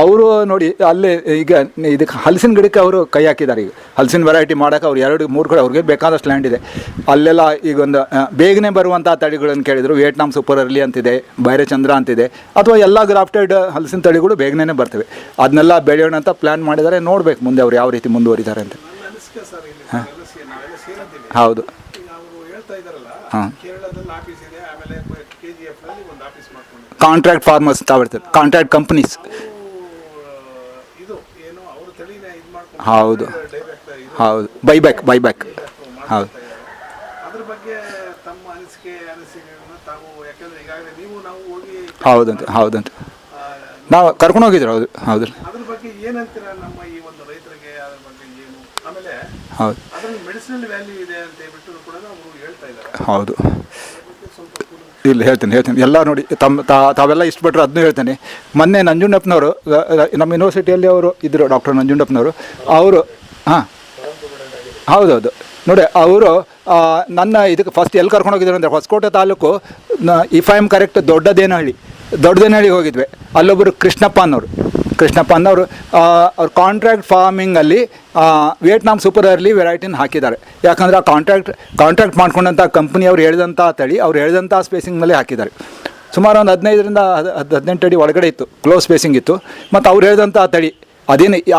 ಅವರು ನೋಡಿ ಅಲ್ಲೇ ಈಗ ಇದಕ್ಕೆ ಹಲಸಿನ ಗಿಡಕ್ಕೆ ಅವರು ಕೈ ಹಾಕಿದ್ದಾರೆ. ಈಗ ಹಲಸಿನ ವೆರೈಟಿ ಮಾಡೋಕೆ ಅವ್ರು 2-3 ಕಡೆ ಅವ್ರಿಗೆ ಬೇಕಾದಷ್ಟು ಲ್ಯಾಂಡ್ ಇದೆ. ಅಲ್ಲೆಲ್ಲ ಈಗ ಒಂದು ಬೇಗನೆ ಬರುವಂಥ ತಳಿಗಳನ್ನು ಕೇಳಿದರು. ವಿಯೆಟ್ನಾಂ ಸೂಪರ್ ಅರ್ಲಿ ಅಂತಿದೆ, ಬೈರಚಂದ್ರ ಅಂತಿದೆ, ಅಥವಾ ಎಲ್ಲ ಗ್ರಾಫ್ಟೆಡ್ ಹಲಸಿನ ತಳಿಗಳು ಬೇಗನೆ ಬರ್ತವೆ. ಅದನ್ನೆಲ್ಲ ಬೆಳೆಯೋಣ ಅಂತ ಪ್ಲ್ಯಾನ್ ಮಾಡಿದ್ದಾರೆ. ನೋಡ್ಬೇಕು ಮುಂದೆ ಅವ್ರು ಯಾವ ರೀತಿ ಮುಂದುವರಿತಾರೆ ಅಂತ. ಹಾಂ ಹೌದು. ಹಾಂ, ಕಾಂಟ್ರಾಕ್ಟ್ ಫಾರ್ಮರ್ಸ್ ತಾವಿರ್ತದೆ, ಕಾಂಟ್ರಾಕ್ಟ್ ಕಂಪ್ನೀಸ್. ಹೌದು ಹೌದು, ಬೈಬ್ಯಾಕ್ ಹೌದು. ಹೌದಂತೆ ನಾವು ಕರ್ಕೊಂಡು ಹೋಗಿದ್ರು. ಹೌದು ಹೌದು ಹೌದು. ಇಲ್ಲ ಹೇಳ್ತೀನಿ ಎಲ್ಲ ನೋಡಿ ತಾವೆಲ್ಲ ಇಷ್ಟಪಟ್ಟರು ಅದನ್ನೂ ಹೇಳ್ತೇನೆ. ಮೊನ್ನೆ ನಂಜುಂಡಪ್ಪನವರು ನಮ್ಮ ಯೂನಿವರ್ಸಿಟಿಯಲ್ಲಿ ಅವರು ಇದ್ದರು, ಡಾಕ್ಟರ್ ನಂಜುಂಡಪ್ಪನವರು. ಅವರು ಹಾಂ ಹೌದೌದು ನೋಡಿ, ಅವರು ನನ್ನ ಇದಕ್ಕೆ ಫಸ್ಟ್ ಎಲ್ಲಿ ಕರ್ಕೊಂಡು ಹೋಗಿದ್ರು ಅಂದರೆ Hosakote taluk, if I am correct, ದೊಡ್ಡದೇನಹಳ್ಳಿಗೆ ಹೋಗಿದ್ವಿ. ಅಲ್ಲೊಬ್ಬರು ಕೃಷ್ಣಪ್ಪ ಅನ್ನೋರು ಅವ್ರು ಕಾಂಟ್ರಾಕ್ಟ್ ಫಾರ್ಮಿಂಗಲ್ಲಿ ವಿಯೆಟ್ನಾಂ ಸೂಪರ್ ಅರ್ಲಿ ವೆರೈಟಿನ ಹಾಕಿದ್ದಾರೆ. ಯಾಕಂದರೆ ಆ ಕಾಂಟ್ರಾಕ್ಟ್ ಮಾಡ್ಕೊಂಡಂಥ ಕಂಪ್ನಿ ಅವ್ರು ಹೇಳಿದಂಥ ತಳಿ, ಅವ್ರು ಹೇಳಿದಂಥ ಸ್ಪೇಸಿಂಗ್ ಮೇಲೆ ಹಾಕಿದ್ದಾರೆ. ಸುಮಾರು ಒಂದು 15-18 ಅಡಿ ಒಳಗಡೆ ಇತ್ತು, ಕ್ಲೋಸ್ ಸ್ಪೇಸಿಂಗ್ ಇತ್ತು. ಮತ್ತು ಅವ್ರು ಹೇಳಿದಂಥ ತಳಿ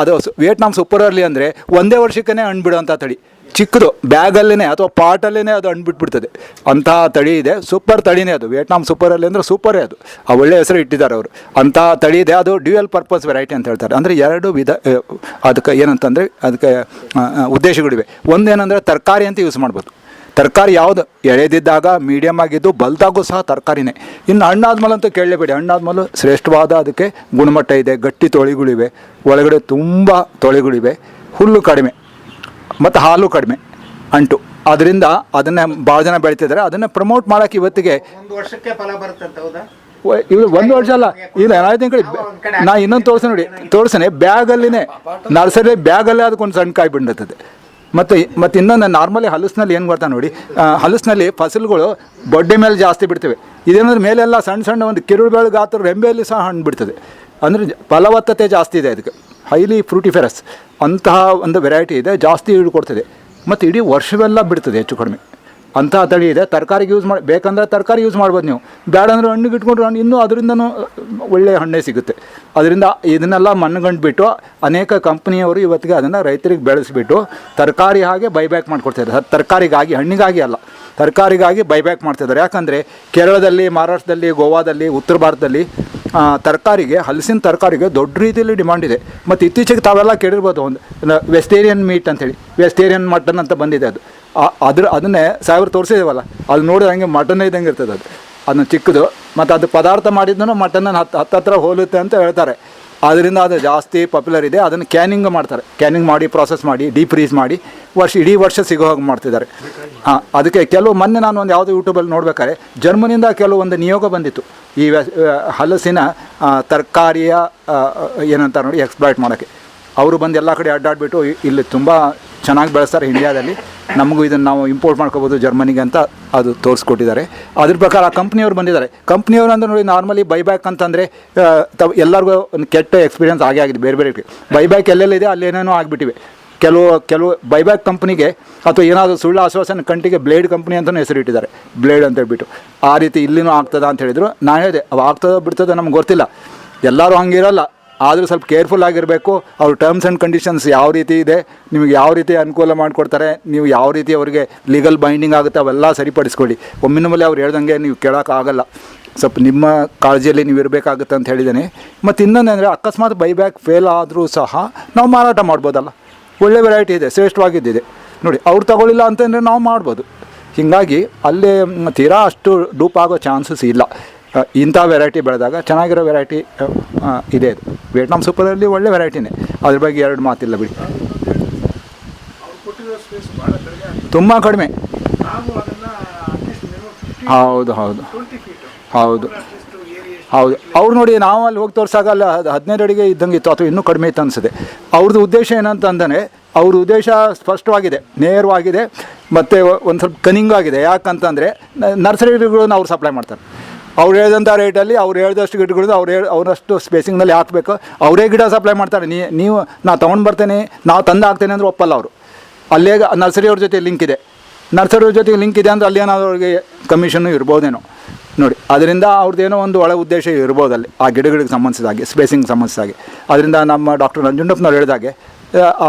ಅದು ವಿಯೆಟ್ನಾಂ ಸೂಪರ್ ಅರ್ಲಿ ಅಂದರೆ ಒಂದೇ ವರ್ಷಕ್ಕೇ ಹಣ್ಣು ಬಿಡುವಂಥ ತಳಿ. ಚಿಕ್ಕದು ಬ್ಯಾಗಲ್ಲೇ ಅಥವಾ ಪಾಟಲ್ಲೇ ಅದು ಹಣ್ಣು ಬಿಟ್ಬಿಡ್ತದೆ. ಅಂತಹ ತಳಿ ಇದೆ, ಸೂಪರ್ ತಳಿನೇ ಅದು. ವಿಯೆಟ್ನಾಂ ಸೂಪರ್ ಅರ್ಲಿ ಅಂದರೆ ಸೂಪರೇ ಅದು. ಆ ಒಳ್ಳೆಯ ಹೆಸರು ಇಟ್ಟಿದ್ದಾರೆ ಅವರು. ಅಂತಹ ತಳಿ ಇದೆ. ಅದು ಡ್ಯೂಯಲ್ ಪರ್ಪಸ್ ವೆರೈಟಿ ಅಂತ ಹೇಳ್ತಾರೆ. ಅಂದರೆ 2 ವಿಧ ಅದಕ್ಕೆ ಏನಂತಂದರೆ ಅದಕ್ಕೆ ಉದ್ದೇಶಗಳಿವೆ. ಒಂದೇನೆಂದರೆ ತರಕಾರಿ ಅಂತ ಯೂಸ್ ಮಾಡ್ಬೋದು. ತರಕಾರಿ ಯಾವುದು ಎಳೆದಿದ್ದಾಗ ಮೀಡಿಯಮ್ ಆಗಿದ್ದು ಬಲ್ದಾಗೂ ಸಹ ತರಕಾರಿನೇ. ಇನ್ನು ಹಣ್ಣಾದ್ಮೇಲಂತೂ ಕೇಳಲೇಬೇಡಿ. ಹಣ್ಣಾದ್ಮೇಲೆ ಶ್ರೇಷ್ಠವಾದ ಅದಕ್ಕೆ ಗುಣಮಟ್ಟ ಇದೆ, ಗಟ್ಟಿ ತೊಳೆಗಳಿವೆ, ಒಳಗಡೆ ತುಂಬ ತೊಳೆಗಳಿವೆ, ಹುಲ್ಲು ಕಡಿಮೆ ಮತ್ತು ಹಾಲು ಕಡಿಮೆ, ಅಂಟು. ಅದರಿಂದ ಅದನ್ನೇ ಭಾಳ ಜನ ಬೆಳೀತಿದ್ದಾರೆ. ಅದನ್ನು ಪ್ರಮೋಟ್ ಮಾಡೋಕ್ಕೆ ಇವತ್ತಿಗೆ 1 ವರ್ಷಕ್ಕೆ ಫಲ ಬರುತ್ತಂತ. ಹೌದಾ? ಇದು 1 ವರ್ಷ ಅಲ್ಲ, ಇಲ್ಲ ಏನಾಯ್ತು ಕಡೆ ನಾ ಇನ್ನೊಂದು ತೋರಿಸ್ತಾನೆ ಬ್ಯಾಗಲ್ಲಿನೇ, ನರ್ಸರಿ ಬ್ಯಾಗಲ್ಲೇ ಅದಕ್ಕೊಂದು ಸಣ್ಣ ಕಾಯಿ ಬಿಂಡತ್ತದೆ. ಮತ್ತು ಇನ್ನೊಂದು ನಾರ್ಮಲಿ ಹಲಸಿನಲ್ಲಿ ಏನು ಬರ್ತಾ ನೋಡಿ, ಹಲಸಿನಲ್ಲಿ ಫಸಲುಗಳು ಬೊಡ್ಡೆ ಮೇಲೆ ಜಾಸ್ತಿ ಬಿಡ್ತವೆ. ಇದೇನಂದ್ರೆ ಮೇಲೆಲ್ಲ ಸಣ್ಣ ಒಂದು ಕಿರುಬೆಳು ಗಾತ್ರ ರೆಂಬೆಯಲ್ಲಿ ಸಹ ಹಣ್ಣು ಬಿಡ್ತದೆ. ಅಂದರೆ ಫಲವತ್ತತೆ ಜಾಸ್ತಿ ಇದೆ ಅದಕ್ಕೆ, ಹೈಲಿ ಫ್ರೂಟಿಫೆರಸ್ ಅಂತಹ ಒಂದು ವೆರೈಟಿ ಇದೆ. ಜಾಸ್ತಿ ಈಡು ಕೊಡ್ತದೆ ಮತ್ತು ಇಡೀ ವರ್ಷವೆಲ್ಲ ಬಿಡ್ತದೆ ಹೆಚ್ಚು ಕಡಿಮೆ. ಅಂತಹ ತಳಿ ಇದೆ. ತರಕಾರಿಗೆ ಬೇಕಂದರೆ ತರಕಾರಿ ಯೂಸ್ ಮಾಡ್ಬೋದು ನೀವು. ಬೇಡ ಅಂದರೆ ಹಣ್ಣಿಗೆ ಇಟ್ಕೊಂಡ್ರೆ ಇನ್ನೂ ಅದರಿಂದನೂ ಒಳ್ಳೆಯ ಹಣ್ಣೇ ಸಿಗುತ್ತೆ. ಅದರಿಂದ ಇದನ್ನೆಲ್ಲ ಮಣ್ಣುಗಂಡು ಅನೇಕ ಕಂಪ್ನಿಯವರು ಇವತ್ತಿಗೆ ಅದನ್ನು ರೈತರಿಗೆ ಬೆಳೆಸಿಬಿಟ್ಟು ತರಕಾರಿ ಹಾಗೆ ಬೈಬ್ಯಾಕ್ ಮಾಡಿಕೊಡ್ತಾಯಿದ್ದಾರೆ. ತರಕಾರಿಗಾಗಿ, ಹಣ್ಣಿಗಾಗಿ ಅಲ್ಲ, ತರಕಾರಿಗಾಗಿ ಬೈಬ್ಯಾಕ್ ಮಾಡ್ತಾಯಿದ್ದಾರೆ. ಯಾಕಂದರೆ ಕೇರಳದಲ್ಲಿ, ಮಹಾರಾಷ್ಟ್ರದಲ್ಲಿ, ಗೋವಾದಲ್ಲಿ, ಉತ್ತರ ಭಾರತದಲ್ಲಿ ಹಲಸಿನ ತರಕಾರಿಗೆ ದೊಡ್ಡ ರೀತಿಯಲ್ಲಿ ಡಿಮಾಂಡ್ ಇದೆ. ಮತ್ತು ಇತ್ತೀಚೆಗೆ ತಾವೆಲ್ಲ ಕೇಳಿರ್ಬೋದು, ಒಂದು ವೆಜಿಟೇರಿಯನ್ ಮೀಟ್ ಅಂಥೇಳಿ, ವೆಜಿಟೇರಿಯನ್ ಮಟನ್ ಅಂತ ಬಂದಿದೆ. ಅದನ್ನೇ ತೋರಿಸಿದೇವಲ್ಲ, ಅದು ನೋಡಿದ್ರೆ ಹಂಗೆ ಮಟನ್ ಇದ್ದಂಗೆ ಇರ್ತದೆ. ಅದನ್ನು ಚಿಕ್ಕದು, ಮತ್ತು ಅದು ಪದಾರ್ಥ ಮಾಡಿದ್ನೂ ಮಟನ್ನ ಹತ್ತಿರ ಹೋಲುತ್ತೆ ಅಂತ ಹೇಳ್ತಾರೆ. ಆದ್ದರಿಂದ ಅದು ಜಾಸ್ತಿ ಪಾಪ್ಯುಲರ್ ಇದೆ. ಅದನ್ನು ಕ್ಯಾನಿಂಗ್ ಮಾಡ್ತಾರೆ. ಕ್ಯಾನಿಂಗ್ ಮಾಡಿ, ಪ್ರಾಸೆಸ್ ಮಾಡಿ, ಡೀಪ್ ಫ್ರೀಸ್ ಮಾಡಿ ಇಡೀ ವರ್ಷ ಸಿಗೋ ಹಾಗೆ ಮಾಡ್ತಿದ್ದಾರೆ. ಅದಕ್ಕೆ ಮೊನ್ನೆ ನಾನು ಒಂದು ಯಾವುದೋ ಯೂಟ್ಯೂಬಲ್ಲಿ ನೋಡ್ಬೇಕಾದ್ರೆ ಜರ್ಮನಿಯಿಂದ ಒಂದು ನಿಯೋಗ ಬಂದಿತ್ತು ಈ ಹಲಸಿನ ತರಕಾರಿಯ ಏನಂತ ನೋಡಿ ಎಕ್ಸ್ಪ್ಲಾಯ್ಟ್ ಮಾಡೋಕ್ಕೆ. ಅವರು ಬಂದು ಎಲ್ಲ ಕಡೆ ಅಡ್ಡಾಡಿಬಿಟ್ಟು ಇಲ್ಲಿ ತುಂಬ ಚೆನ್ನಾಗಿ ಬೆಳೆಸ್ತಾರೆ ಇಂಡಿಯಾದಲ್ಲಿ, ನಮಗೂ ಇದನ್ನು ನಾವು ಇಂಪೋರ್ಟ್ ಮಾಡ್ಕೋಬೋದು ಜರ್ಮನಿಗೆ ಅಂತ ಅದು ತೋರಿಸ್ಕೊಟ್ಟಿದ್ದಾರೆ. ಅದ್ರ ಪ್ರಕಾರ ಆ ಕಂಪ್ನಿಯವ್ರು ಬಂದಿದ್ದಾರೆ. ಕಂಪ್ನಿಯವರು ಅಂದರೆ ನೋಡಿ, ನಾರ್ಮಲಿ ಬೈಬ್ಯಾಕ್ ಅಂತಂದರೆ ಎಲ್ಲರಿಗೂ ಒಂದು ಕೆಟ್ಟ ಎಕ್ಸ್ಪೀರಿಯನ್ಸ್ ಆಗಿದೆ. ಬೇರೆ ಬೈಬ್ಯಾಕ್ ಎಲ್ಲೆಲ್ಲಿದೆ ಅಲ್ಲೇನೇನೋ ಆಗಿಬಿಟ್ಟಿವೆ. ಕೆಲವು ಬೈಬ್ಯಾಕ್ ಕಂಪ್ನಿಗೆ ಅಥವಾ ಏನಾದರೂ ಸುಳ್ಳು ಆಶ್ವಾಸನೆ ಕಂಟಿಗೆ ಬ್ಲೇಡ್ ಕಂಪ್ನಿ ಅಂತಲೂ ಹೆಸರಿಟ್ಟಿದ್ದಾರೆ, ಬ್ಲೇಡ್ ಅಂತ ಹೇಳ್ಬಿಟ್ಟು. ಆ ರೀತಿ ಇಲ್ಲಿನೂ ಆಗ್ತದ ಅಂತ ಹೇಳಿದರು. ನಾನು ಹೇಳಿದೆ, ಅವು ಆಗ್ತದೋ ಬಿಡ್ತದೋ ನಮ್ಗೆ ಗೊತ್ತಿಲ್ಲ, ಎಲ್ಲರೂ ಹಂಗಿರಲ್ಲ. ಆದರೂ ಸ್ವಲ್ಪ ಕೇರ್ಫುಲ್ ಆಗಿರಬೇಕು. ಅವ್ರ ಟರ್ಮ್ಸ್ ಆ್ಯಂಡ್ ಕಂಡೀಷನ್ಸ್ ಯಾವ ರೀತಿ ಇದೆ, ನಿಮಗೆ ಯಾವ ರೀತಿ ಅನುಕೂಲ ಮಾಡಿಕೊಡ್ತಾರೆ, ನೀವು ಯಾವ ರೀತಿ ಅವರಿಗೆ ಲೀಗಲ್ ಬೈಂಡಿಂಗ್ ಆಗುತ್ತೆ ಅವೆಲ್ಲ ಸರಿಪಡಿಸ್ಕೊಳ್ಳಿ. ಒಮ್ಮಿನ ಮೇಲೆ ಅವ್ರು ಹೇಳ್ದಂಗೆ ನೀವು ಕೇಳೋಕ್ಕಾಗಲ್ಲ. ಸ್ವಲ್ಪ ನಿಮ್ಮ ಕಾಳಜಿಯಲ್ಲಿ ನೀವು ಇರಬೇಕಾಗುತ್ತೆ ಅಂತ ಹೇಳಿದ್ದೇನೆ. ಮತ್ತು ಇನ್ನೊಂದು ಅಂದರೆ, ಅಕಸ್ಮಾತ್ ಬೈಬ್ಯಾಕ್ ಫೇಲ್ ಆದರೂ ಸಹ ನಾವು ಮಾರಾಟ ಮಾಡ್ಬೋದಲ್ಲ. ಒಳ್ಳೆ ವೆರೈಟಿ ಇದೆ, ಶ್ರೇಷ್ಠವಾಗಿದ್ದಿದೆ ನೋಡಿ. ಅವ್ರು ತಗೊಳ್ಳಿಲ್ಲ ಅಂತಂದರೆ ನಾವು ಮಾಡ್ಬೋದು. ಹೀಗಾಗಿ ಅಲ್ಲೇ ತೀರಾ ಅಷ್ಟು ಡೂಪ್ ಆಗೋ ಚಾನ್ಸಸ್ ಇಲ್ಲ. ಇಂಥ ವೆರೈಟಿ ಬೆಳೆದಾಗ ಚೆನ್ನಾಗಿರೋ ವೆರೈಟಿ ಇದೆ. ಅದು ವಿಯೆಟ್ನಾಂ ಸೂಪರಲ್ಲಿ ಒಳ್ಳೆ ವೆರೈಟಿನೇ, ಅದ್ರ ಬಗ್ಗೆ 2 ಮಾತಿಲ್ಲ ಬಿಡಿ. ಸ್ಪೇಸ್ ಭಾಳ ಕಡಿಮೆ ಆಗ್ತದೆ. ತುಂಬ ಕಡಿಮೆ. ನಾವು ಅದನ್ನು ಅಟ್ಲೀಸ್ಟ್ ಹೌದು ಹೌದು 20 ಫೀಟು ಹೌದು ಅಟ್ಲೀಸ್ಟ್ ಏರಿಯಾ ಹೌದು. ಅವ್ರು ನೋಡಿ ನಾವು ಅಲ್ಲಿ ಹೋಗಿ ತೋರ್ಸಾಗ ಅಲ್ಲಿ 15 ಅಡಿಗೆ ಇದ್ದಂಗೆ ಇತ್ತು, ಅಥವಾ ಇನ್ನೂ ಕಡಿಮೆ ಇತ್ತು ಅನಿಸಿದೆ. ಅವ್ರದ್ದು ಉದ್ದೇಶ ಏನಂತಂದರೆ, ಅವ್ರ ಉದ್ದೇಶ ಸ್ಪಷ್ಟವಾಗಿದೆ, ನೇರವಾಗಿದೆ, ಮತ್ತು ಒಂದು ಸ್ವಲ್ಪ ಕನಿಂಗ್ ಆಗಿದೆ. ಯಾಕಂತಂದರೆ ನರ್ಸರಿಗಳನ್ನ ಅವ್ರು ಸಪ್ಲೈ ಮಾಡ್ತಾರೆ. ಅವ್ರು ಹೇಳಿದಂಥ ರೇಟಲ್ಲಿ ಅವ್ರು ಹೇಳಿದಷ್ಟು ಗಿಡಗಳು ಅವರಷ್ಟು ಸ್ಪೇಸಿಂಗ್ನಲ್ಲಿ ಹಾಕಬೇಕು. ಅವರೇ ಗಿಡ ಸಪ್ಲೈ ಮಾಡ್ತಾರೆ. ನೀವು ನಾ ತೊಗೊಂಡು ಬರ್ತೇನೆ, ನಾವು ತಂದು ಹಾಕ್ತೇನೆ ಅಂದರೆ ಒಪ್ಪಲ್ಲ ಅವರು. ಅಲ್ಲೇ ನರ್ಸರಿಯವ್ರ ಜೊತೆ ಲಿಂಕ್ ಇದೆ. ನರ್ಸರಿಯವ್ರ ಜೊತೆ ಲಿಂಕ್ ಇದೆ ಅಂದರೆ ಅಲ್ಲೇನಾದ್ರು ಅವ್ರಿಗೆ ಕಮಿಷನ್ನು ಇರ್ಬೋದೇನೋ ನೋಡಿ. ಅದರಿಂದ ಅವ್ರದ್ದೇನೋ ಒಂದು ಒಳ ಉದ್ದೇಶ ಇರ್ಬೋದಲ್ಲಿ ಆ ಗಿಡಗಳಿಗೆ ಸಂಬಂಧಿಸಿದಾಗೆ, ಸ್ಪೇಸಿಂಗ್ ಸಂಬಂಧಿಸಿದಾಗೆ. ಅದರಿಂದ ನಮ್ಮ ಡಾಕ್ಟರ್ ನಂಜುಂಡಪ್ಪನವ್ರು ಹೇಳಿದಾಗೆ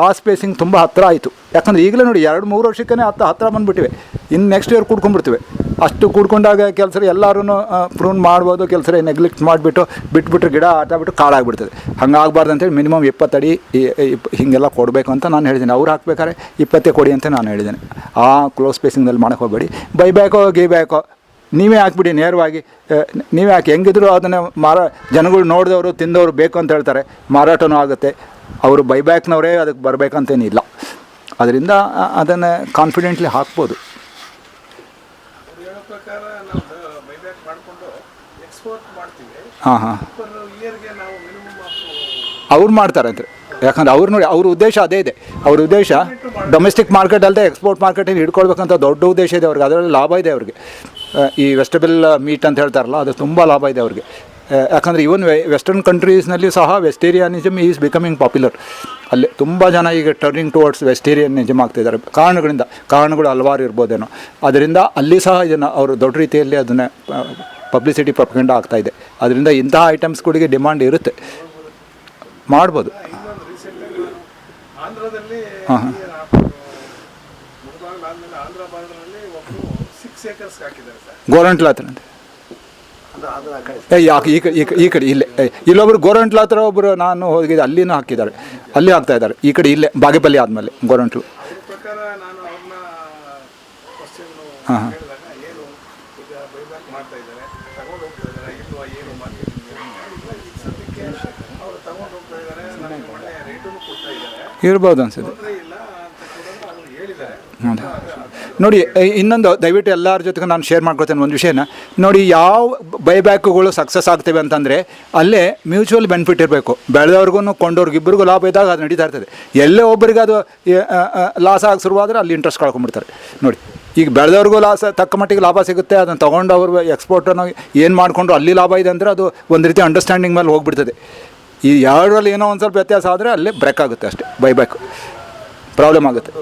ಆ ಸ್ಪೇಸಿಂಗ್ ತುಂಬ ಹತ್ತಿರ ಆಯಿತು. ಯಾಕಂದರೆ ಈಗಲೇ ನೋಡಿ 2-3 ವರ್ಷಕ್ಕೇ ಹತ್ತಿರ ಬಂದುಬಿಟ್ಟಿವೆ. ಇನ್ನು ನೆಕ್ಸ್ಟ್ ಇಯರ್ ಕೂಡ್ಕೊಂಡ್ಬಿಡ್ತೀವಿ. ಅಷ್ಟು ಕೂಡ್ಕೊಂಡಾಗ ಕೆಲಸ ಎಲ್ಲರೂ ಪ್ರೂನ್ ಮಾಡ್ಬೋದು, ಕೆಲಸ ನೆಗ್ಲೆಕ್ಟ್ ಮಾಡಿಬಿಟ್ಟು ಬಿಟ್ಬಿಟ್ರೆ ಗಿಡ ಬಿಟ್ಟು ಕಾಡಾಗ್ಬಿಡ್ತದೆ. ಹಂಗಾಗಬಾರ್ದು ಅಂತೇಳಿ ಮಿನಿಮಮ್ 20 ಅಡಿ ಹೀಗೆಲ್ಲ ಕೊಡಬೇಕು ಅಂತ ನಾನು ಹೇಳಿದ್ದೀನಿ. ಅವ್ರು ಹಾಕ್ಬೇಕಾದ್ರೆ 20 ಕೊಡಿ ಅಂತ ನಾನು ಹೇಳಿದ್ದೇನೆ. ಆ ಕ್ಲೋಸ್ ಸ್ಪೇಸಿಂಗ್ನಲ್ಲಿ ಮಾಡೋಕ್ಕೆ ಹೋಗಬೇಡಿ. ಬೈಬ್ಯಾಕೋ ಗೀಬ್ಯಾಕೋ ನೀವೇ ಹಾಕ್ಬಿಡಿ, ನೇರವಾಗಿ ನೀವೇ ಹಾಕಿ. ಹೆಂಗಿದ್ರು ಅದನ್ನು ಜನಗಳು ನೋಡಿದವರು ತಿಂದವರು ಬೇಕು ಅಂತ ಹೇಳ್ತಾರೆ, ಮಾರಾಟನೂ ಆಗುತ್ತೆ. ಅವರು ಬೈಬ್ಯಾಕ್ನವರೇ ಅದಕ್ಕೆ ಬರಬೇಕಂತೇನಿಲ್ಲ. ಅದರಿಂದ ಅದನ್ನು ಕಾನ್ಫಿಡೆಂಟ್ಲಿ ಹಾಕ್ಬೋದು. ಹೇಳೋ ಪ್ರಕಾರ ನಾವು ಬೈಬ್ಯಾಕ್ ಮಾಡಿಕೊಂಡು ಎಕ್ಸ್ಪೋರ್ಟ್ ಮಾಡ್ತೀವಿ. ಹಾಂ ಪರ್ ಇಯರ್ಗೆ ನಾವು ಮಿನಿಮಮ್ ಅವ್ರು ಮಾಡ್ತಾರೆ ಅಂತ. ಯಾಕಂದ್ರೆ ಅವ್ರು ನೋಡಿ ಅವ್ರ ಉದ್ದೇಶ ಅದೇ ಇದೆ. ಅವ್ರ ಉದ್ದೇಶ ಡೊಮೆಸ್ಟಿಕ್ ಮಾರ್ಕೆಟ್ ಅಲ್ಲದೆ ಎಕ್ಸ್ಪೋರ್ಟ್ ಮಾರ್ಕೆಟಿಗೆ ಹಿಡ್ಕೊಳ್ಬೇಕಂತ ದೊಡ್ಡ ಉದ್ದೇಶ ಇದೆ ಅವ್ರಿಗೆ. ಅದರಲ್ಲಿ ಲಾಭ ಇದೆ ಅವ್ರಿಗೆ. ಈ ವೆಜಿಟೇಬಲ್ ಮೀಟ್ ಅಂತ ಹೇಳ್ತಾರಲ್ಲ, ಅದು ತುಂಬ ಲಾಭ ಇದೆ ಅವ್ರಿಗೆ. ಯಾಕಂದರೆ ಈವನ್ ವೆಸ್ಟರ್ನ್ ಕಂಟ್ರೀಸ್ನಲ್ಲಿ ಸಹ ವೆಜಿಟೇರಿಯನಿಸಮ್ ಈಸ್ ಬಿಕಮಿಂಗ್ ಪಾಪ್ಯುಲರ್. ಅಲ್ಲಿ ತುಂಬ ಜನ ಈಗ ಟರ್ನಿಂಗ್ ಟುವರ್ಡ್ಸ್ ವೆಜಿಟೇರಿಯನಿಸಮ್ ಆಗ್ತಿದ್ದಾರೆ. ಕಾರಣಗಳು ಹಲವಾರು ಇರ್ಬೋದೇನೋ. ಅದರಿಂದ ಅಲ್ಲಿ ಸಹ ಇದನ್ನು ಅವರು ದೊಡ್ಡ ರೀತಿಯಲ್ಲಿ ಅದನ್ನು ಪಬ್ಲಿಸಿಟಿ ಪ್ರಪಗಂಡ ಆಗ್ತಾಯಿದೆ. ಅದರಿಂದ ಇಂತಹ ಐಟಮ್ಸ್ಗಳಿಗೆ ಡಿಮಾಂಡ್ ಇರುತ್ತೆ, ಮಾಡ್ಬೋದು. ಇನ್ನೊಂದು ರೀಸೆಂಟಾಗಿ ಆಂಧ್ರದಲ್ಲಿ ಮುಳುಬಾಗಿಲಾದ್ಮೇಲೆ ಆಂಧ್ರ ಬಾರ್ಡರಲ್ಲಿ ಒಬ್ಬರು 6 acres ಹಾಕಿದ್ದಾರೆ ಸರ್. ಗೋರಂಟ್ಲ ಹತ್ರ ಅಂತ ಈ ಕಡೆ ಇಲ್ಲೇ ಇಲ್ಲೊಬ್ರು ಗೋರಂಟ್ಲ ಹತ್ರ ಒಬ್ಬರು ನಾನು ಹೋಗಿದ್ದೆ, ಅಲ್ಲಿನೂ ಹಾಕಿದ್ದಾರೆ, ಅಲ್ಲಿ ಹಾಕ್ತಾ ಇದ್ದಾರೆ. ಈ ಕಡೆ ಇಲ್ಲೇ ಬಾಗೇಪಲ್ಲಿ ಆದಮೇಲೆ ಗೋರಂಟ್ಲು. ಅದ್ರ ಪ್ರಕಾರ ನಾನು ಅವ್ರನ್ನ ಕ್ವಶನ್ ಹೇಳಿದಾಗ ಏನು ಈಗ ಬೈಬ್ಯಾಕ್ ಮಾಡ್ತಾ ಇದ್ದಾರೆ, ತಗೊಂಡು ಹೋಗ್ತಾ ಇದ್ದಾರೆ ಇಲ್ವಾ, ಏನು ಮಾರ್ಕೆಟಿಂಗ್ ಸದ್ಯಕ್ಕೆ ಅವರು ತಗೊಂಡು ಹೋಗ್ತಾ ಇದ್ದಾರೆ, ನನಗೆ ಒಳ್ಳೆ ರೇಟನ್ನು ಕೊಡ್ತಾ ಇದ್ದಾರೆ, ಇರ್ಬೋದು ಅನ್ಸುತ್ತೆ. ತೊಂದರೆ ಇಲ್ಲ ಅಂತ ಕೂಡ ಅವರು ಹೇಳಿದ್ದಾರೆ. ನೋಡಿ, ಇನ್ನೊಂದು ದಯವಿಟ್ಟು ಎಲ್ಲರ ಜೊತೆಗೆ ನಾನು ಶೇರ್ ಮಾಡ್ಕೊಳ್ತೇನೆ ಒಂದು ವಿಷಯನ. ನೋಡಿ, ಯಾವ ಬೈಬ್ಯಾಕ್ಗಳು ಸಕ್ಸಸ್ ಆಗ್ತವೆ ಅಂತಂದರೆ ಅಲ್ಲೇ ಮ್ಯೂಚುವಲ್ ಬೆನಿಫಿಟ್ ಇರಬೇಕು. ಬೆಳೆದವ್ರಿಗೂ ಕೊಂಡವ್ರಿಗೆ ಇಬ್ಬರಿಗೂ ಲಾಭ ಇದ್ದಾಗ ಅದು ನಡೀತಾ ಇರ್ತದೆ. ಎಲ್ಲೇ ಒಬ್ಬರಿಗೆ ಅದು ಲಾಸ್ ಆಗಿ ಶುರುವಾದರೆ ಅಲ್ಲಿ ಇಂಟ್ರೆಸ್ಟ್ ಕಳ್ಕೊಂಡ್ಬಿಡ್ತಾರೆ. ನೋಡಿ, ಈಗ ಬೆಳೆದವ್ರಿಗೂ ತಕ್ಕ ಮಟ್ಟಿಗೆ ಲಾಭ ಸಿಗುತ್ತೆ. ಅದನ್ನು ತೊಗೊಂಡು ಅವರು ಎಕ್ಸ್ಪೋರ್ಟನ್ನು ಏನು ಮಾಡಿಕೊಂಡು ಅಲ್ಲಿ ಲಾಭ ಇದೆ ಅಂದರೆ ಅದು ಒಂದು ರೀತಿ ಅಂಡರ್ಸ್ಟ್ಯಾಂಡಿಂಗ್ ಮೇಲೆ ಹೋಗ್ಬಿಡ್ತದೆ. ಈ ಎರಡರಲ್ಲಿ ಏನೋ ಒಂದು ಸ್ವಲ್ಪ ವ್ಯತ್ಯಾಸ ಆದರೆ ಅಲ್ಲೇ ಬ್ರೇಕ್ ಆಗುತ್ತೆ ಅಷ್ಟೇ, ಬೈಬ್ಯಾಕ್ ಪ್ರಾಬ್ಲಮ್ ಆಗುತ್ತೆ.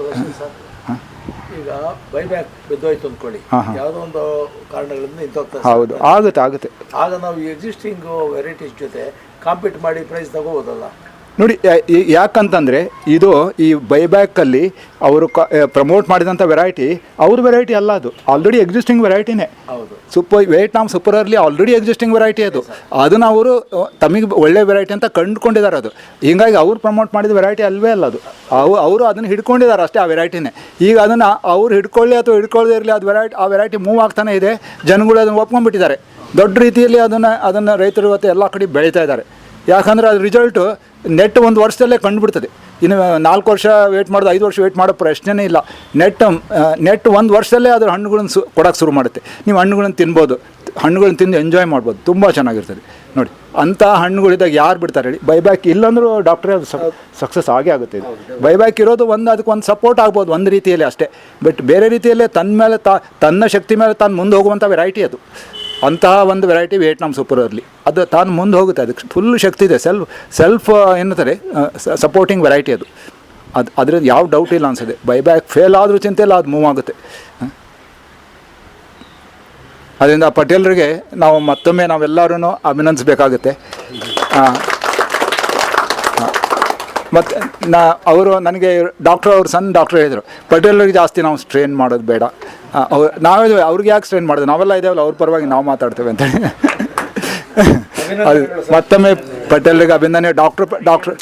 ಈಗ ಬೈಬ್ಯಾಕ್ ಬಿದ್ದೋಯ್ತು ಅಂದ್ಕೊಳ್ಳಿ, ಯಾವುದೋ ಒಂದು ಕಾರಣಗಳಿಂದ ನಿಂತೋಗ್ತದೆ. ಹೌದು, ಆಗುತ್ತೆ. ಆಗ ನಾವು ಎಕ್ಸಿಸ್ಟಿಂಗ್ ವೆರೈಟೀಸ್ ಜೊತೆ ಕಾಂಪೀಟ್ ಮಾಡಿ ಪ್ರೈಸ್ ತಗೋಬೋದಲ್ಲ. ನೋಡಿ, ಯಾಕಂತಂದರೆ ಇದು ಈ ಬೈಬ್ಯಾಕಲ್ಲಿ ಅವರು ಪ್ರಮೋಟ್ ಮಾಡಿದಂಥ ವೆರೈಟಿ ಅವ್ರ ವೆರೈಟಿ ಅಲ್ಲ, ಅದು ಆಲ್ರೆಡಿ ಎಕ್ಸಿಸ್ಟಿಂಗ್ ವೆರೈಟಿನೇ. ಹೌದು, ವಿಯೆಟ್ನಾಮ್ ಸೂಪರಲ್ಲಿ ಆಲ್ರೆಡಿ ಎಕ್ಸಿಸ್ಟಿಂಗ್ ವೆರೈಟಿ ಅದು. ಅದನ್ನು ಅವರು ತಮಗೆ ಒಳ್ಳೆ ವೆರೈಟಿ ಅಂತ ಕಂಡುಕೊಂಡಿದ್ದಾರೆ. ಅದು ಹೀಗಾಗಿ ಅವ್ರು ಪ್ರಮೋಟ್ ಮಾಡಿದ ವೆರೈಟಿ ಅಲ್ವೇ ಅಲ್ಲ ಅದು. ಅವರು ಅದನ್ನು ಹಿಡ್ಕೊಂಡಿದ್ದಾರೆ ಅಷ್ಟೇ, ಆ ವೆರೈಟಿನೇ. ಈಗ ಅದನ್ನು ಅವ್ರು ಹಿಡ್ಕೊಳ್ಳಿ ಅಥವಾ ಹಿಡ್ಕೊಳ್ಳದೇ ಇರಲಿ, ಅದು ಆ ವೆರೈಟಿ ಮೂವ್ ಆಗ್ತಾನೆ ಇದೆ. ಜನಗಳು ಅದನ್ನು ಒಪ್ಕೊಂಡ್ಬಿಟ್ಟಿದ್ದಾರೆ. ದೊಡ್ಡ ರೀತಿಯಲ್ಲಿ ಅದನ್ನು ರೈತರು ಇವತ್ತು ಎಲ್ಲ ಕಡೆ ಬೆಳೀತಾ ಇದ್ದಾರೆ. ಯಾಕಂದರೆ ಅದು ರಿಸಲ್ಟು ನೆಟ್ 1 ವರ್ಷದಲ್ಲೇ ಕಂಡುಬಿಡ್ತದೆ. ಇನ್ನು 4 ವರ್ಷ ವೇಟ್ ಮಾಡೋದು, 5 ವರ್ಷ ವೇಟ್ ಮಾಡೋ ಪ್ರಶ್ನೆನೇ ಇಲ್ಲ. ನೆಟ್ 1 ವರ್ಷದಲ್ಲೇ ಅದ್ರ ಹಣ್ಣುಗಳನ್ನು ಕೊಡೋಕ್ಕೆ ಶುರು ಮಾಡುತ್ತೆ. ನೀವು ಹಣ್ಣುಗಳನ್ನು ತಿನ್ಬೋದು, ಹಣ್ಣುಗಳನ್ನು ತಿಂದು ಎಂಜಾಯ್ ಮಾಡ್ಬೋದು, ತುಂಬ ಚೆನ್ನಾಗಿರ್ತದೆ. ನೋಡಿ, ಅಂಥ ಹಣ್ಣುಗಳಿದ್ದಾಗ ಯಾರು ಬಿಡ್ತಾರೆ ಹೇಳಿ? ಬೈಬ್ಯಾಕ್ ಇಲ್ಲಾಂದ್ರೂ ಡಾಕ್ಟ್ರೇ ಅದು ಸಕ್ಸಸ್ ಆಗೇ ಆಗುತ್ತೆ. ಇದು ಬೈಬ್ಯಾಕ್ ಇರೋದು ಅದಕ್ಕೊಂದು ಸಪೋರ್ಟ್ ಆಗ್ಬೋದು ಒಂದು ರೀತಿಯಲ್ಲಿ ಅಷ್ಟೇ. ಬಟ್ ಬೇರೆ ರೀತಿಯಲ್ಲೇ ತನ್ನ ಮೇಲೆ ತನ್ನ ಶಕ್ತಿ ಮೇಲೆ ತಾನು ಮುಂದೆ ಹೋಗುವಂಥ ವೆರೈಟಿ ಅದು. ಅಂತಹ ಒಂದು ವೆರೈಟಿ ವಿಯೆಟ್ನಾಮ್ ಸೂಪರಲ್ಲಿ ಅದು ತಾನು ಮುಂದೆ ಹೋಗುತ್ತೆ. ಅದಕ್ಕೆ ಫುಲ್ ಶಕ್ತಿ ಇದೆ. ಸೆಲ್ಫ್ ಏನಂತಾರೆ ಸಪೋರ್ಟಿಂಗ್ ವೆರೈಟಿ ಅದು. ಅದರಿಂದ ಯಾವ ಡೌಟ್ ಇಲ್ಲ ಅನ್ಸುತ್ತೆ. ಬೈಬ್ಯಾಕ್ ಫೇಲ್ ಆದರೂ ಚಿಂತೆ ಇಲ್ಲ, ಅದು ಮೂವ್ ಆಗುತ್ತೆ. ಅದರಿಂದ ಪಟೇಲರಿಗೆ ನಾವು ಮತ್ತೊಮ್ಮೆ ನಾವೆಲ್ಲರೂ ಅಭಿನಂದಿಸಬೇಕಾಗುತ್ತೆ. ಮತ್ತು ಅವರು ನನಗೆ ಅವ್ರ ಸಣ್ಣ ಡಾಕ್ಟ್ರ್ ಹೇಳಿದರು, ಪಟೇಲರಿಗೆ ಜಾಸ್ತಿ ನಾವು ಸ್ಟ್ರೇನ್ ಮಾಡೋದು ಬೇಡ. ನಾವೇ ಅವ್ರಿಗೆ ಯಾಕೆ ಸ್ಟ್ರೇನ್ ಮಾಡೋದು, ನಾವೆಲ್ಲ ಇದ್ದೇವಲ್ಲ, ಅವ್ರ ಪರವಾಗಿ ನಾವು ಮಾತಾಡ್ತೇವೆ ಅಂತೇಳಿ. ಅದು ಮತ್ತೊಮ್ಮೆ ಪಟೇಲರಿಗೆ ಅಭಿನಂದನೆ. ಡಾಕ್ಟ್ರ್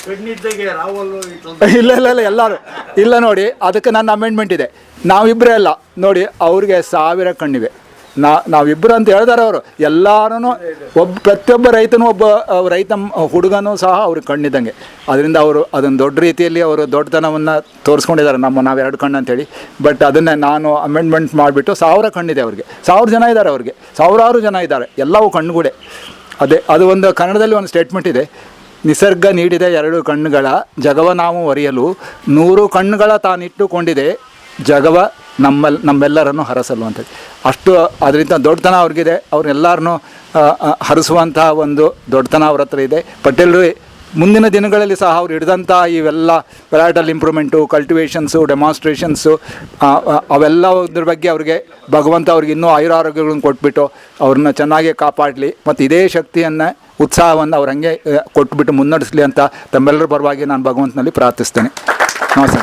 ಇಲ್ಲ ಎಲ್ಲರೂ ಇಲ್ಲ. ನೋಡಿ, ಅದಕ್ಕೆ ನನ್ನ ಅಮೆಂಡ್ಮೆಂಟ್ ಇದೆ. ನಾವಿಬ್ಬರೇ ಅಲ್ಲ ನೋಡಿ, ಅವ್ರಿಗೆ 1000 ಕಣ್ಣಿವೆ, ನಾವಿಬ್ಬರು ಅಂತ ಹೇಳ್ತಾರೆ ಅವರು. ಎಲ್ಲರೂ ಪ್ರತಿಯೊಬ್ಬ ರೈತನೂ ಒಬ್ಬ ರೈತ ಹುಡುಗನೂ ಸಹ ಅವ್ರಿಗೆ ಕಣ್ಣಿದ್ದಂಗೆ. ಅದರಿಂದ ಅವರು ಅದನ್ನು ದೊಡ್ಡ ರೀತಿಯಲ್ಲಿ ಅವರು ದೊಡ್ಡತನವನ್ನು ತೋರಿಸ್ಕೊಂಡಿದ್ದಾರೆ, ನಾವು 2 ಕಣ್ಣು ಅಂತೇಳಿ. ಬಟ್ ಅದನ್ನೇ ನಾನು ಅಮೆಂಡ್ಮೆಂಟ್ ಮಾಡಿಬಿಟ್ಟು 1000 ಕಣ್ಣಿದೆ ಅವ್ರಿಗೆ. 1000 ಜನ ಇದ್ದಾರೆ ಅವ್ರಿಗೆ, ಸಾವಿರಾರು ಜನ ಇದ್ದಾರೆ, ಎಲ್ಲವೂ ಕಣ್ಣುಗಳೇ. ಅದು ಒಂದು ಕನ್ನಡದಲ್ಲಿ ಒಂದು ಸ್ಟೇಟ್ಮೆಂಟ್ ಇದೆ, ನಿಸರ್ಗ ನೀಡಿದ 2 ಕಣ್ಣುಗಳ ಜಗವ ನಾವು ಒರೆಯಲು 100 ಕಣ್ಣುಗಳ ತಾನಿಟ್ಟುಕೊಂಡಿದೆ ಜಗವ ನಮ್ಮೆಲ್ಲರನ್ನು ಹರಸಲು ಅಂತೇಳಿ. ಅಷ್ಟು ಅದರಿಂದ ದೊಡ್ಡತನ ಅವ್ರಿಗಿದೆ. ಅವ್ರನ್ನೆಲ್ಲರನ್ನೂ ಹರಿಸುವಂತಹ ಒಂದು ದೊಡ್ಡತನ ಅವ್ರ ಹತ್ರ ಇದೆ. ಪಟೇಲರು ಮುಂದಿನ ದಿನಗಳಲ್ಲಿ ಸಹ ಅವ್ರು ಹಿಡಿದಂಥ ಇವೆಲ್ಲ ವೆರೈಟಲ್ ಇಂಪ್ರೂವ್ಮೆಂಟು, ಕಲ್ಟಿವೇಷನ್ಸು, ಡೆಮಾನ್ಸ್ಟ್ರೇಷನ್ಸು, ಅವೆಲ್ಲದ್ರ ಬಗ್ಗೆ ಅವ್ರಿಗೆ ಭಗವಂತ ಅವ್ರಿಗೆ ಇನ್ನೂ ಆಯುರಾರೋಗ್ಯಗಳನ್ನು ಕೊಟ್ಬಿಟ್ಟು ಅವ್ರನ್ನ ಚೆನ್ನಾಗಿ ಕಾಪಾಡಲಿ ಮತ್ತು ಇದೇ ಶಕ್ತಿಯನ್ನು, ಉತ್ಸಾಹವನ್ನು ಅವ್ರು ಹಾಗೆ ಕೊಟ್ಬಿಟ್ಟು ಮುನ್ನಡೆಸಲಿ ಅಂತ ತಮ್ಮೆಲ್ಲರ ಪರವಾಗಿ ನಾನು ಭಗವಂತನಲ್ಲಿ ಪ್ರಾರ್ಥಿಸ್ತೇನೆ. ನಮಸ್ತೆ.